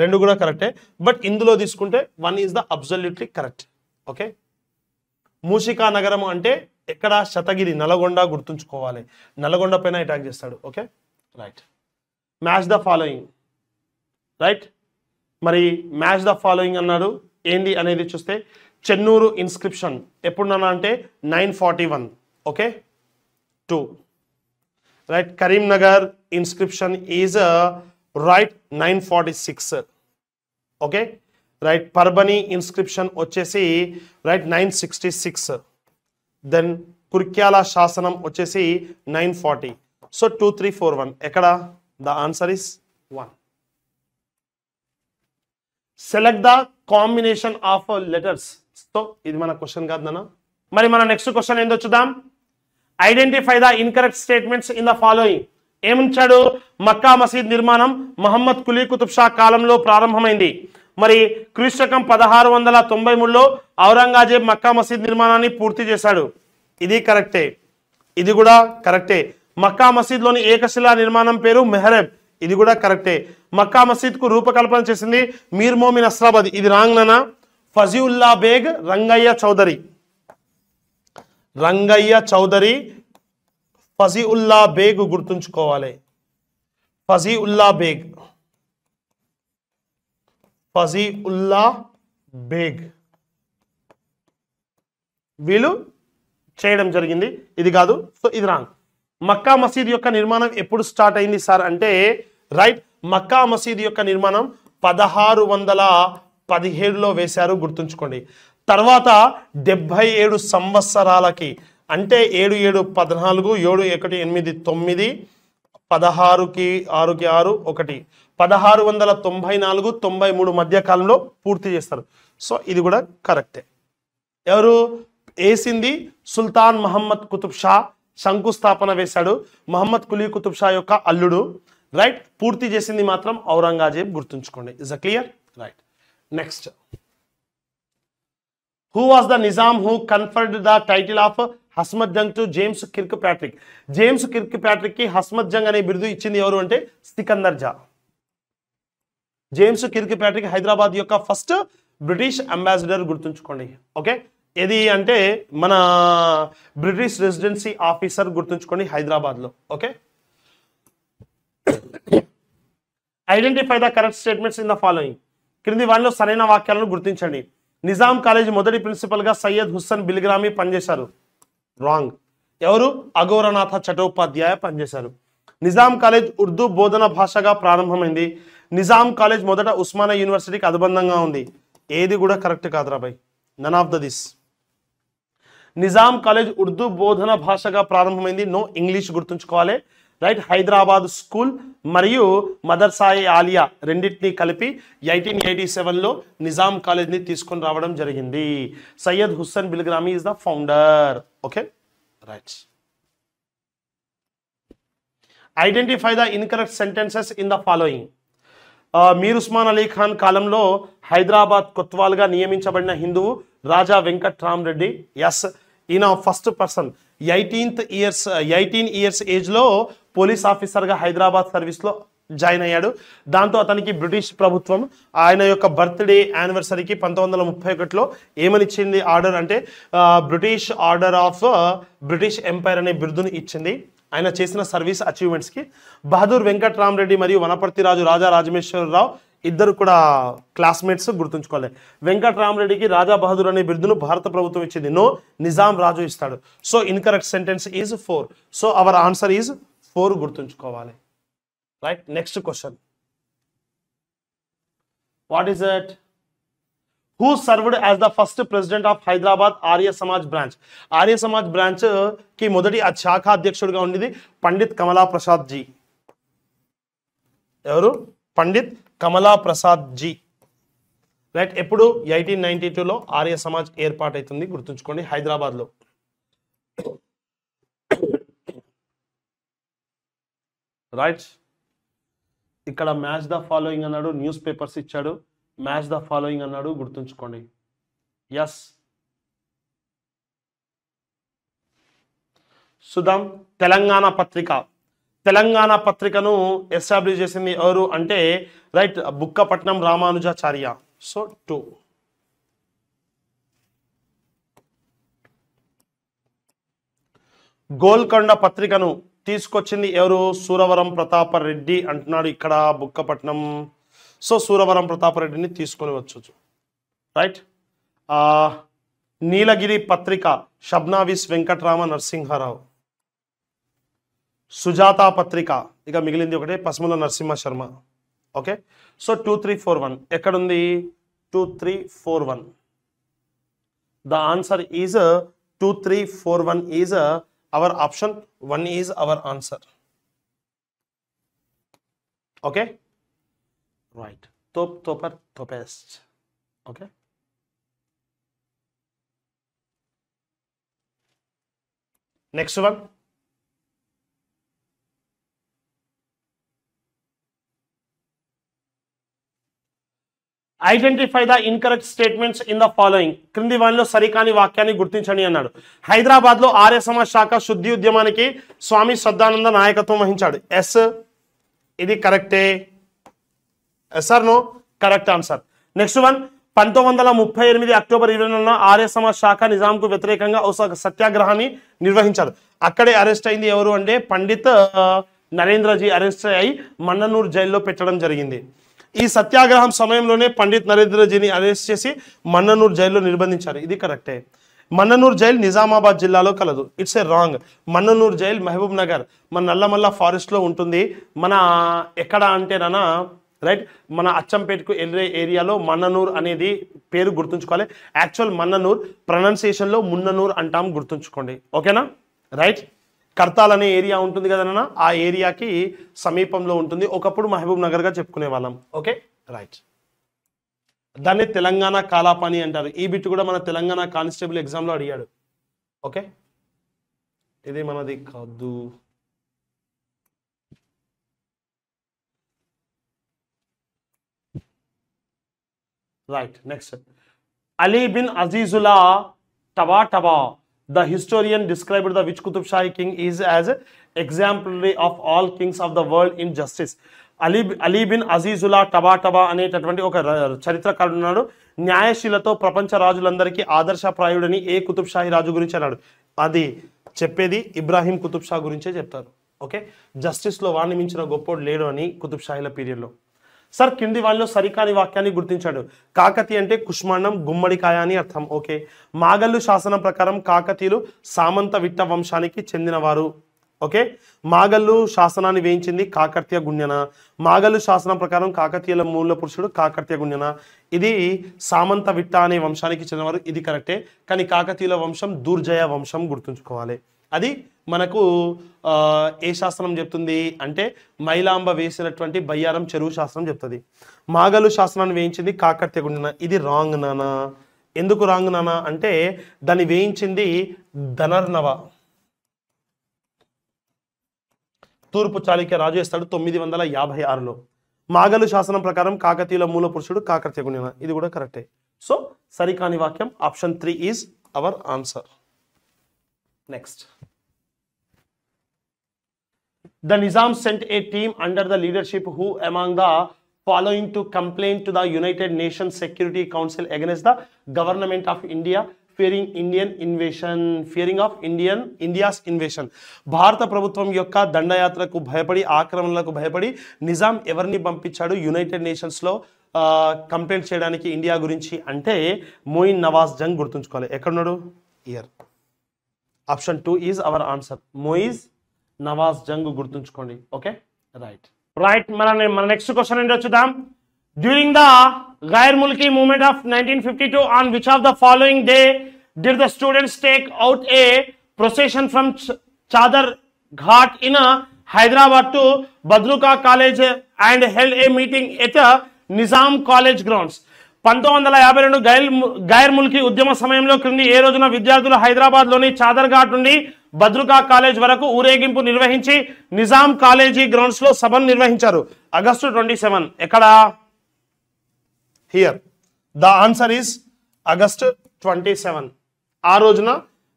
రెండు కూడా కరెక్టే. బట్ ఇందులో తీసుకుంటే 1 is the absolutely correct. Okay. Mushika నగరం అంటే ఎక్కడ? శతగిరి, నల్గొండ గుర్తుంచుకోవాలి. నల్గొండ పైన అటాక్ చేస్తాడు. Okay right. Match the following. Right. మరి మ్యాచ్ ద ఫాలోయింగ్ అన్నాడు. ఏంది అనేది చూస్తే చెన్నూరు ఇన్స్క్రిప్షన్ ఎప్పుడున్నా అంటే 941. Okay 2. Right. Karimnagar inscription is right 946. Okay. Right Parbhani inscription వచ్చేసి రైట్ 966, దెన్ కుర్క్యాల శాసనం వచ్చేసి 940. సో 2341 ఎక్కడ? The answer is 1. Select the combination of letters. So ఇది మన క్వశ్చన్ కాదు నాన్న. మరి మన నెక్స్ట్ క్వశ్చన్ ఏందో చూద్దాం. Identify the incorrect statements in the following. ఏముంచాడు? మక్కా మసీద్ నిర్మాణం మహమ్మద్ కులీ కుతుబ్ షా కాలంలో ప్రారంభమైంది. మరి క్రీస్తకం 1693లో ఔరంగజేబ్ మక్కా మసీద్ నిర్మాణాన్ని పూర్తి చేశాడు. ఇది కరెక్టే, ఇది కూడా కరెక్టే. మక్కా మసీద్లోని ఏకశిలా నిర్మాణం పేరు మెహరబ్. ఇది కూడా కరెక్టే. మక్కా మసీద్కు రూపకల్పన చేసింది మీర్ మోమిన్ అస్రాబాద్. ఇది రాంగ్ నానా. ఫజీఉల్లా బేగ్ రంగయ్య చౌదరి, రంగయ్య చౌదరి, ఫజీఉల్లా బేగ్ గుర్తుంచుకోవాలి. ఫజీఉల్లా బేగ్, ఫజీఉల్లా బేగ్ వీళ్ళు చేయడం జరిగింది. ఇది కాదు. సో ఇది రాంగ్. మక్కా మసీద్ యొక్క నిర్మాణం ఎప్పుడు స్టార్ట్ అయింది సార్ అంటే రైట్, మక్కా మసీద్ యొక్క నిర్మాణం 1617లో వేశారు, గుర్తుంచుకోండి. తర్వాత 77 సంవత్సరాలకి అంటే 7 7 14 7 1 8 9 16కి 6కి 6 1 1694 93 మధ్య కాలంలో పూర్తి చేస్తారు. సో ఇది కూడా కరెక్టే. ఎవరు వేసింది? సుల్తాన్ మహమ్మద్ కుతుబ్ షా శంకుస్థాపన వేశాడు. మహమ్మద్ కులీ కుతుబ్ షా యొక్క అల్లుడు. రైట్. పూర్తి చేసింది మాత్రం ఔరంగజేబ్, గుర్తుంచుకోండి. Is a clear? Right. Next, who was the Nizam who conferred the title of Hashmat Jung to James Kirkpatrick? James Kirkpatrick కి హస్మత్ జంగ్ అనే బిరుదు ఇచ్చింది ఎవరు అంటే సికందర్ జా. జేమ్స్ కిర్క్ ప్యాట్రిక్ హైదరాబాద్ యొక్క ఫస్ట్ బ్రిటిష్ అంబాసిడర్, గుర్తుంచుకోండి. ఓకే, ఇది అంటే మన బ్రిటిష్ రెసిడెన్సీ ఆఫీసర్, గుర్తుంచుకోండి, హైదరాబాద్లో. Okay. Identify the correct statements in the following. క్రింది వాటిలో సరైన వాక్యాలను గుర్తించండి. నిజాం కాలేజ్ మొదటి ప్రిన్సిపల్ గా సయ్యద్ హుస్సేన్ బిల్గ్రామీ పనిచేశారు. రాంగ్. ఎవరు? అఘోరనాథ చటోపాధ్యాయ పనిచేశారు. నిజాం కాలేజ్ ఉర్దూ బోధన భాషగా ప్రారంభమైంది. నిజాం కాలేజ్ మొదట ఉస్మానియా యూనివర్సిటీకి అనుబంధంగా ఉంది. ఏది కూడా కరెక్ట్ కాదురా బై. None of the this. Nizam college Urdu బోధన భాషగా ప్రారంభమైంది. నో, ఇంగ్లీష్ గుర్తుంచుకోవాలి. రైట్. హైదరాబాద్ స్కూల్ మరియు మదర్సాయి ఆలియా రెండింటినీ కలిపి 1887లో నిజాం కాలేజ్ని తీసుకొని రావడం జరిగింది. Syed Hussain Bilgrami is the founder. Okay, right. Identify the incorrect sentences in the following. Mir Osman Ali Khan కాలంలో హైదరాబాద్ కొత్వాల్గా నియమించబడిన హిందువు రాజా వెంకట్రామరెడ్డి. ఎస్, ఈయన ఫస్ట్ పర్సన్ 18 ఇయర్స్ ఏజ్లో పోలీస్ ఆఫీసర్గా హైదరాబాద్ సర్వీస్లో జాయిన్ అయ్యాడు. దాంతో అతనికి బ్రిటిష్ ప్రభుత్వం ఆయన యొక్క బర్త్డే యానివర్సరీకి 1931లో ఏమనిచ్చింది ఆర్డర్ అంటే British order of British empire అనే బిరుదును ఇచ్చింది. ఆయన చేసిన సర్వీస్ అచీవ్మెంట్స్కి. బహదూర్ వెంకట్రామరెడ్డి మరియు వనపర్తిరాజు రాజా రాజమేశ్వరరావు ఇద్దరు కూడా క్లాస్మేట్స్, గుర్తుంచుకోవాలి. వెంకట్రామరెడ్డికి రాజా బహదూర్ అనే బిరుదును భారత ప్రభుత్వం ఇచ్చింది. నో, నిజాం రాజు ఇస్తాడు. So incorrect sentence is 4. So our answer is 4, గుర్తుంచుకోవాలి. Right. Next question. What is it? Who served as the first president of Hyderabad Arya Samaj branch? Arya Samaj branch కి మొదటి శాఖ అధ్యక్షుడిగా ఉండేది పండిత్ కమలా ప్రసాద్ జీ. ఎవరు? పండిత్ కమలా ప్రసాద్ జీ. రైట్. ఎప్పుడు? 1892లో ఆర్య సమాజ్ ఏర్పాటైతుంది, గుర్తుంచుకోండి, హైదరాబాద్లో. రైట్. ఇక్కడ మ్యాచ్ ద ఫాలోయింగ్ అన్నాడు, న్యూస్ పేపర్స్ ఇచ్చాడు. మ్యాచ్ ద ఫాలోయింగ్ అన్నాడు, గుర్తుంచుకోండి. ఎస్. సుధాం తెలంగాణ పత్రిక. తెలంగాణ పత్రికను ఎస్టాబ్లిష్ చేసింది ఎవరు అంటే రైట్ బుక్కపట్నం రామానుజాచార్య. సో 2. గోల్కొండ పత్రికను తీసుకొచ్చింది ఎవరు? సూరవరం ప్రతాపరెడ్డి అంటున్నాడు ఇక్కడ బుక్కపట్నం. సో సూరవరం ప్రతాపరెడ్డిని తీసుకొని వచ్చు. రైట్. నీలగిరి పత్రిక షబ్నావిస్ వెంకట్రామ నరసింహారావు. సుజాత పత్రిక ఇక మిగిలింది ఒకటే, పసుమల నరసింహ శర్మ. ఓకే. సో 2, 3, 4, 1 ఎక్కడుంది? 2341. The answer is 2341 is our option 1 is our answer. Okay, right. Topper, topest. Okay, next one. Identify the incorrect statements in the following. క్రింది వానిలో సరికాని వాక్యాన్ని గుర్తించండి అన్నాడు. హైదరాబాద్ లో ఆర్య సమాజ్ శాఖ శుద్ధి ఉద్యమానికి స్వామి శ్రద్ధానంద నాయకత్వం వహించాడు. ఎస్, ఇది కరెక్టే. Yes or no? Correct answer. Next one. 1938 October 20 Arya Samaj శాఖ నిజాంకు వ్యతిరేకంగా ఒక సత్యాగ్రహాన్ని నిర్వహించారు. అక్కడే అరెస్ట్ అయింది ఎవరు అంటే పండిత్ నరేంద్రజీ అరెస్ట్ అయి మన్ననూర్ జైల్లో పెట్టడం జరిగింది. ఈ సత్యాగ్రహం సమయంలోనే పండిత్ నరేంద్రజీని అరెస్ట్ చేసి మన్ననూర్ జైల్లో నిర్బంధించారు. ఇది కరెక్టే. మన్ననూర్ జైల్ నిజామాబాద్ జిల్లాలో కలదు. It's a wrong. Mannanur jail Mahabubnagar మన నల్లమల్ల ఫారెస్ట్ లో ఉంటుంది. మన ఎక్కడ అంటేనా రైట్, మన అచ్చంపేటకు వెళ్ళే ఏరియాలో మన్ననూర్ అనేది పేరు గుర్తుంచుకోవాలి. యాక్చువల్ మన్ననూర్ ప్రొనౌన్సియేషన్ లో మున్ననూర్ అంటాం, గుర్తుంచుకోండి. ఓకేనా? రైట్. కర్తాల్ అనే ఏరియా ఉంటుంది కదన్నా, ఆ ఏరియాకి సమీపంలో ఉంటుంది. ఒకప్పుడు మహబూబ్ నగర్ గా చెప్పుకునే వాళ్ళం. Okay, right. దాన్ని తెలంగాణ కాలాపాని అంటారు. ఈ బిట్ కూడా మన తెలంగాణ కానిస్టేబుల్ ఎగ్జామ్ లో అడిగాడు. ఓకే, ఇది మనది కాదు. Right. Next. Ali bin Azizullah Tabataba, the historian described the which Qutub Shahi king is as exemplary of all kings of the world in justice. Ali bin Azizullah Tabataba అనేటటువంటి ఒక చరిత్రకారుడు ఉన్నాడు. న్యాయశీలతో ప్రపంచ రాజులందరికీ ఆదర్శప్రాయుడని ఏ కుతుబ్ షాహీ రాజు గురించి అన్నాడు. అది చెప్పేది ఇబ్రాహీం కుతుబ్ షా గురించే చెప్తారు. ఓకే, జస్టిస్ లో వాణ్ణి మించిన గొప్పోడు లేడు అని కుతుబ్ షాహీల పీరియడ్ లో. సార్ కింది వాళ్ళలో సరికాని వాక్యాన్ని గుర్తించాడు. కాకతి అంటే కుష్మాండం, గుమ్మడికాయ అని అర్థం. ఓకే. మాగల్లు శాసనం ప్రకారం కాకతీయులు సామంత విట్ట వంశానికి చెందినవారు. ఓకే, మాగల్లు శాసనాన్ని వేయించింది కాకర్తీయ గుణ్యన. మాగల్లు శాసనం ప్రకారం కాకతీయుల మూల పురుషుడు కాకర్తీయ గుణ్యన. ఇది సామంత విట్ట అనే వంశానికి చెందినవారు. ఇది కరెక్టే. కానీ కాకతీయుల వంశం దుర్జయ వంశం, గుర్తుంచుకోవాలి. అది మనకు ఏ శాస్త్రం చెప్తుంది అంటే మైలాంబ వేసినటువంటి బయ్యారం చెరువు శాస్త్రం చెప్తుంది. మాగలు శాస్త్రాన్ని వేయించింది కాకర్తీయ గుండెన. ఇది రాంగ్ నానా. ఎందుకు రాంగ్ నానా అంటే దాన్ని వేయించింది ధనర్నవ, తూర్పు చాళుక్య రాజు చేస్తాడు 956లో. మాగలు శాసనం ప్రకారం కాకతీయుల మూల పురుషుడు కాకర్తీయ గుండెన. ఇది కూడా కరెక్టే. సో సరికాని వాక్యం option 3 is our answer. Next. The Nizam sent a team under the leadership who among the following to complain to the United Nations Security Council against the government of India fearing India's invasion. భారత ప్రభుత్వం యొక్క దండయాత్రకు భయపడి, ఆక్రమణలకు భయపడి నిజాం ఎవరిని పంపించాడు యునైటెడ్ నేషన్స్ లో కంప్లైంట్ చేయడానికి ఇండియా గురించి అంటే మోయిన్ నవాజ్ జంగ్, గుర్తుంచుకోవాలి. ఎక్కడున్నాడు? Year. Option 2 is our answer. Moiz Nawaz Jung, గుర్తుంచుకోండి. Okay, right. రైట్. మన నెక్స్ట్ క్వశ్చన్ ఏంటో చూద్దాం. During the Gair Mulki movement of 1952 on which of the following day did the students take out a procession from Chadar Ghat in Hyderabad to Badruka college and held a meeting at Nizam college grounds. 1952 గైర్ Mulki ఉద్యమ సమయంలో క్రింది ఏ రోజున విద్యార్థులు హైదరాబాద్ లోని చాదర్ ఘాట్ నుండి బద్రుకా కాలేజ్ వరకు ఊరేగింపు నిర్వహించి నిజాం కాలేజీ గ్రౌండ్స్ లో సభను నిర్వహించారు? ఆగస్టు 27. ఎక్కడ? Here. The answer is August 27. ఆ రోజున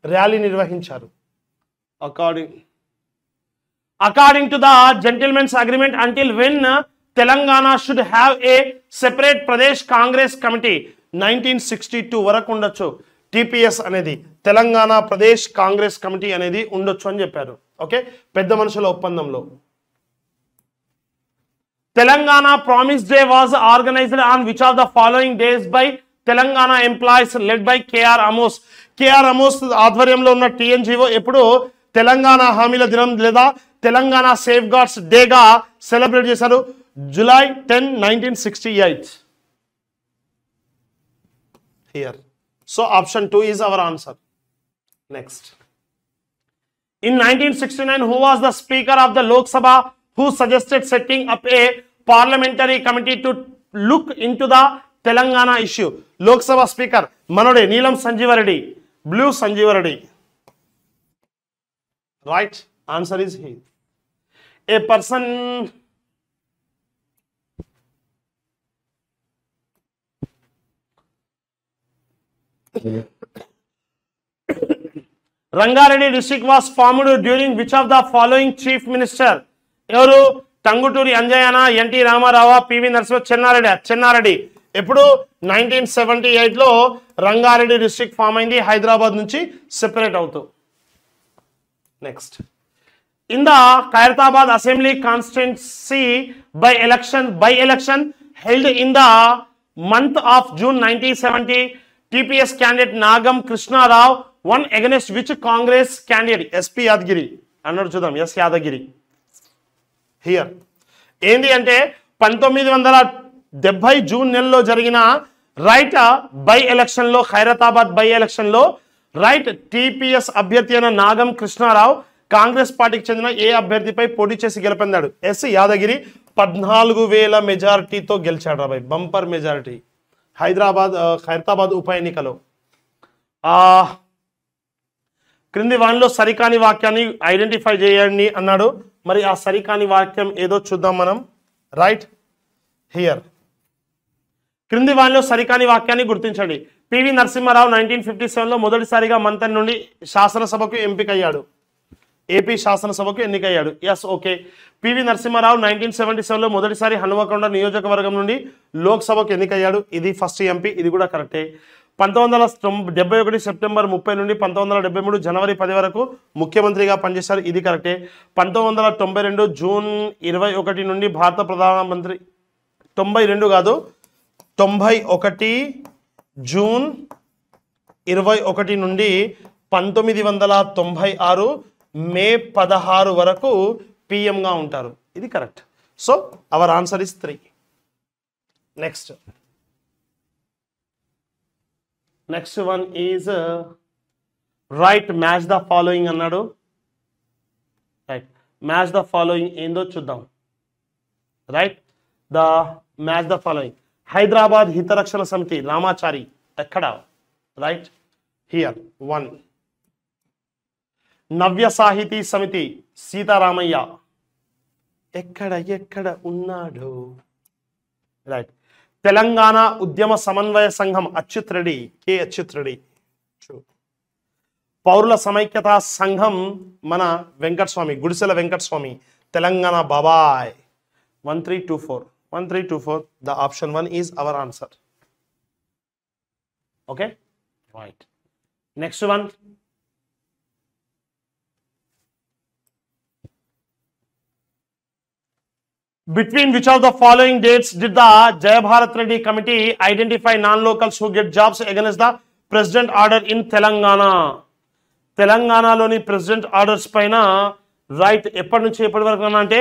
ర్యాలీ నిర్వహించారు. According to the gentlemen's agreement until when Telangana should have a separate Pradesh Congress committee 1962 వరకు ఉండొచ్చు. టిపిఎస్ అనేది తెలంగాణ ప్రదేశ్ కాంగ్రెస్ కమిటీ అనేది ఉండొచ్చు అని చెప్పారు. ఓకే, పెద్ద మనుషుల ఒప్పందంలో. Telangana promise day was organized on which of the following days by Telangana employees led by KR Amos. KR Amos ఆధ్వర్యంలో ఉన్న టిఎన్జిఓ ఎప్పుడు తెలంగాణ హామీల దినం లేదా తెలంగాణ సేఫ్ గార్డ్స్ డేగా సెలబ్రేట్ చేశారు? July 10, 1968. here. So option 2 is our answer. Next. In 1969, who was the Speaker of the Lok Sabha who suggested setting up a parliamentary committee to look into the Telangana issue? Lok Sabha Speaker, Manode, Neelam Sanjeeva Reddy, Blue Sanjeeva Reddy. Right? Answer is he. A person Rangareddy district was formed during which of the following chief minister? ఎవరు? టంగుటూరి అంజయ్యనా, ఎన్టీ రామారావు, పివి నరసింహ, చెన్నారెడ్డి. ఎప్పుడు? 1978 లో రంగారెడ్డి డిస్ట్రిక్ట్ ఫామ్ అయింది, హైదరాబాద్ నుంచి సెపరేట్ అవుతూ. Next. In the Khairatabad assembly constituency by election held in the month of June 1970, TPS candidate Nagam Krishna Rao won against which Congress candidate? SP Yadgiri. అన్నాడు చూద్దాం. ఎస్ యాదగిరి. హియర్ ఏంది అంటే 1970 జూన్ నెలలో జరిగిన రైట్ బై ఎలక్షన్ లో, ఖైరతాబాద్ బై ఎలక్షన్ లో రైట్ టిపిఎస్ అభ్యర్థి అయిన నాగం కృష్ణారావు కాంగ్రెస్ పార్టీకి చెందిన ఏ అభ్యర్థిపై పోటీ చేసి గెలుపొందాడు? ఎస్ యాదగిరి. 14,000 మెజారిటీతో గెలిచాడు రాబాయ్, బంపర్ మెజారిటీ ఖైరతాబాద్ ఉప ఎన్నికలో. క్రింది వానిలో సరికాని వాక్యాన్ని ఐడెంటిఫై చేయండి అన్నాడు. మరి ఆ సరికాని వాక్యం ఏదో చూద్దాం మనం. Right here. క్రింది వానిలో సరికాని వాక్యాన్ని గుర్తించండి. పివి నరసింహారావు 1957లో మొదటిసారిగా మంతన్ నుండి శాసనసభకు ఎంపికయ్యాడు. ఏపీ శాసనసభకు ఎన్నికయ్యాడు. Yes okay. పివి నరసింహారావు 1977లో మొదటిసారి హనుమకొండ నియోజకవర్గం నుండి లోక్సభకు ఎన్నికయ్యాడు. ఇది ఫస్ట్ ఎంపీ, ఇది కూడా కరెక్టే. 1971 సెప్టెంబర్ 30 నుండి 1973 జనవరి 10 వరకు ముఖ్యమంత్రిగా పనిచేశారు. ఇది కరెక్టే. 1992 జూన్ 21 నుండి భారత ప్రధానమంత్రి 92 కాదు 91 జూన్ 21 నుండి 1996 మే 16 వరకు పిఎంగా ఉంటారు. ఇది correct. So our answer is 3. Next one is right match the following అన్నాడు. రైట్ మ్యాచ్ ద ఫాలోయింగ్ ఏందో చూద్దాం. Right match the following. Hyderabad Hitarakshana Samiti Ramachari ఎక్కడ? Right here 1. నవ్య సాహితీ సమితి సీతారామయ్య ఎక్కడ ఉన్నాడు? రైట్. తెలంగాణ ఉద్యమ సమన్వయ సంఘం అచ్యుత్ రెడ్డి, కె అచ్యుత్ రెడ్డి. పౌరుల సమైక్యతా సంఘం మన వెంకటస్వామి, గుడిసెల వెంకటస్వామి, తెలంగాణ బాబాయ్. 1324 the option 1 is our answer. Okay, right. Next one. Between which of the following dates did the Jaya Bharat Reddy committee identify non-locals who get jobs against the president order in Telangana? తెలంగాణలోని ప్రెసిడెంట్ ఆర్డర్స్ పైన రైట్ ఎప్పటి నుంచి ఎప్పటి వరకు అంటే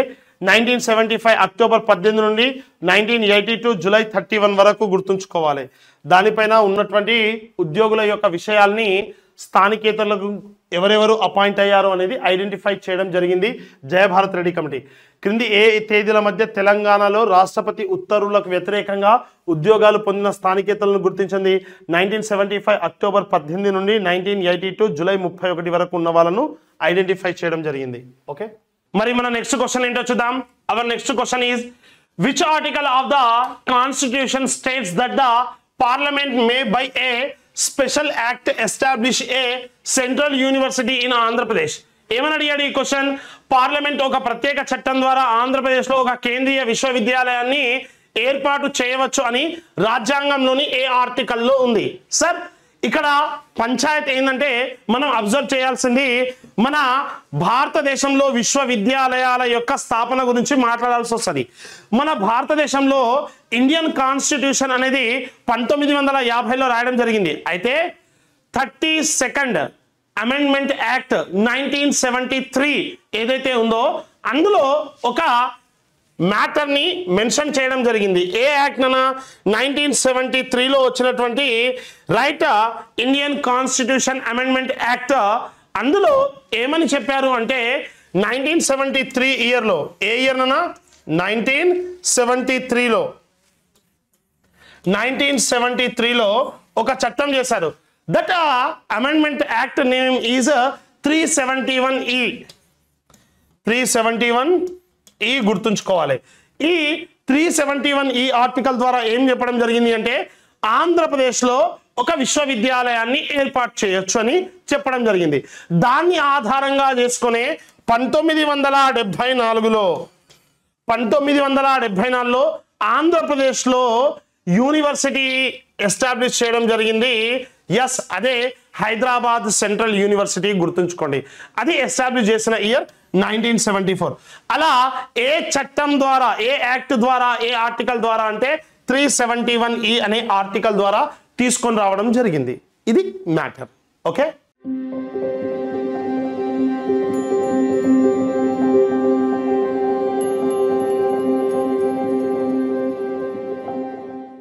1975 అక్టోబర్ 18 నుండి 1982 జూలై 31 వరకు గుర్తుంచుకోవాలి. దానిపైన ఉన్నటువంటి ఉద్యోగుల యొక్క విషయాల్ని స్థానికేతరులకు ఎవరెవరు అపాయింట్ అయ్యారు అనేది ఐడెంటిఫై చేయడం జరిగింది జయభారత్ రెడ్డి కమిటీ. క్రింది ఏ తేదీల మధ్య తెలంగాణలో రాష్ట్రపతి ఉత్తర్వులకు వ్యతిరేకంగా ఉద్యోగాలు పొందిన స్థానికేతలను గుర్తించింది? 1975 అక్టోబర్ 18 నుండి 1982 జూలై 31 వరకు ఉన్న వాళ్ళను ఐడెంటిఫై చేయడం జరిగింది. ఓకే, మరి మన నెక్స్ట్ క్వశ్చన్ ఏంటో చూద్దాం. Hour next question is which article of the constitution states that the parliament May by A special act establish A central university in Andhra Pradesh? ఏమని అడిగాడు ఈ క్వశ్చన్? పార్లమెంట్ ఒక ప్రత్యేక చట్టం ద్వారా ఆంధ్రప్రదేశ్ లో ఒక కేంద్రీయ విశ్వవిద్యాలయాన్ని ఏర్పాటు చేయవచ్చు అని రాజ్యాంగంలోని ఏ ఆర్టికల్లో ఉంది? సార్ ఇక్కడ పంచాయత్ ఏంటంటే మనం అబ్జర్వ్ చేయాల్సింది మన భారతదేశంలో విశ్వవిద్యాలయాల యొక్క స్థాపన గురించి మాట్లాడాల్సి వస్తుంది. మన భారతదేశంలో ఇండియన్ కాన్స్టిట్యూషన్ అనేది 1950లో రాయడం జరిగింది. అయితే 32nd అమెండ్మెంట్ యాక్ట్ 1973 ఏదైతే ఉందో అందులో ఒక మ్యాటర్ ని మెన్షన్ చేయడం జరిగింది. ఏ యాక్ట్ అన్న 1973లో వచ్చినటువంటి right Indian constitution amendment act. అందులో ఏమని చెప్పారు అంటే 1973 ఇయర్లో, ఏ ఇయర్ అన్న 1973లో ఒక చట్టం చేశారు. That amendment act name is 371E. 371E గుర్తుంచుకోవాలి. ఈ 371E ఆర్టికల్ ద్వారా ఏం చెప్పడం జరిగింది అంటే ఆంధ్రప్రదేశ్లో ఒక విశ్వవిద్యాలయాన్ని ఏర్పాటు చేయొచ్చు అని చెప్పడం జరిగింది. దాన్ని ఆధారంగా చేసుకునే 1974లో ఆంధ్రప్రదేశ్లో యూనివర్సిటీ ఎస్టాబ్లిష్ చేయడం జరిగింది. ఎస్, అదే హైదరాబాద్ సెంట్రల్ యూనివర్సిటీ గుర్తుంచుకోండి. అది ఎస్టాబ్లిష్ చేసిన ఇయర్ 1974. అలా ఏ చట్టం ద్వారా, ఏ యాక్ట్ ద్వారా, ఏ ఆర్టికల్ ద్వారా అంటే 371E అనే ఆర్టికల్ ద్వారా తీసుకొని రావడం జరిగింది. ఇది మ్యాటర్. ఓకే.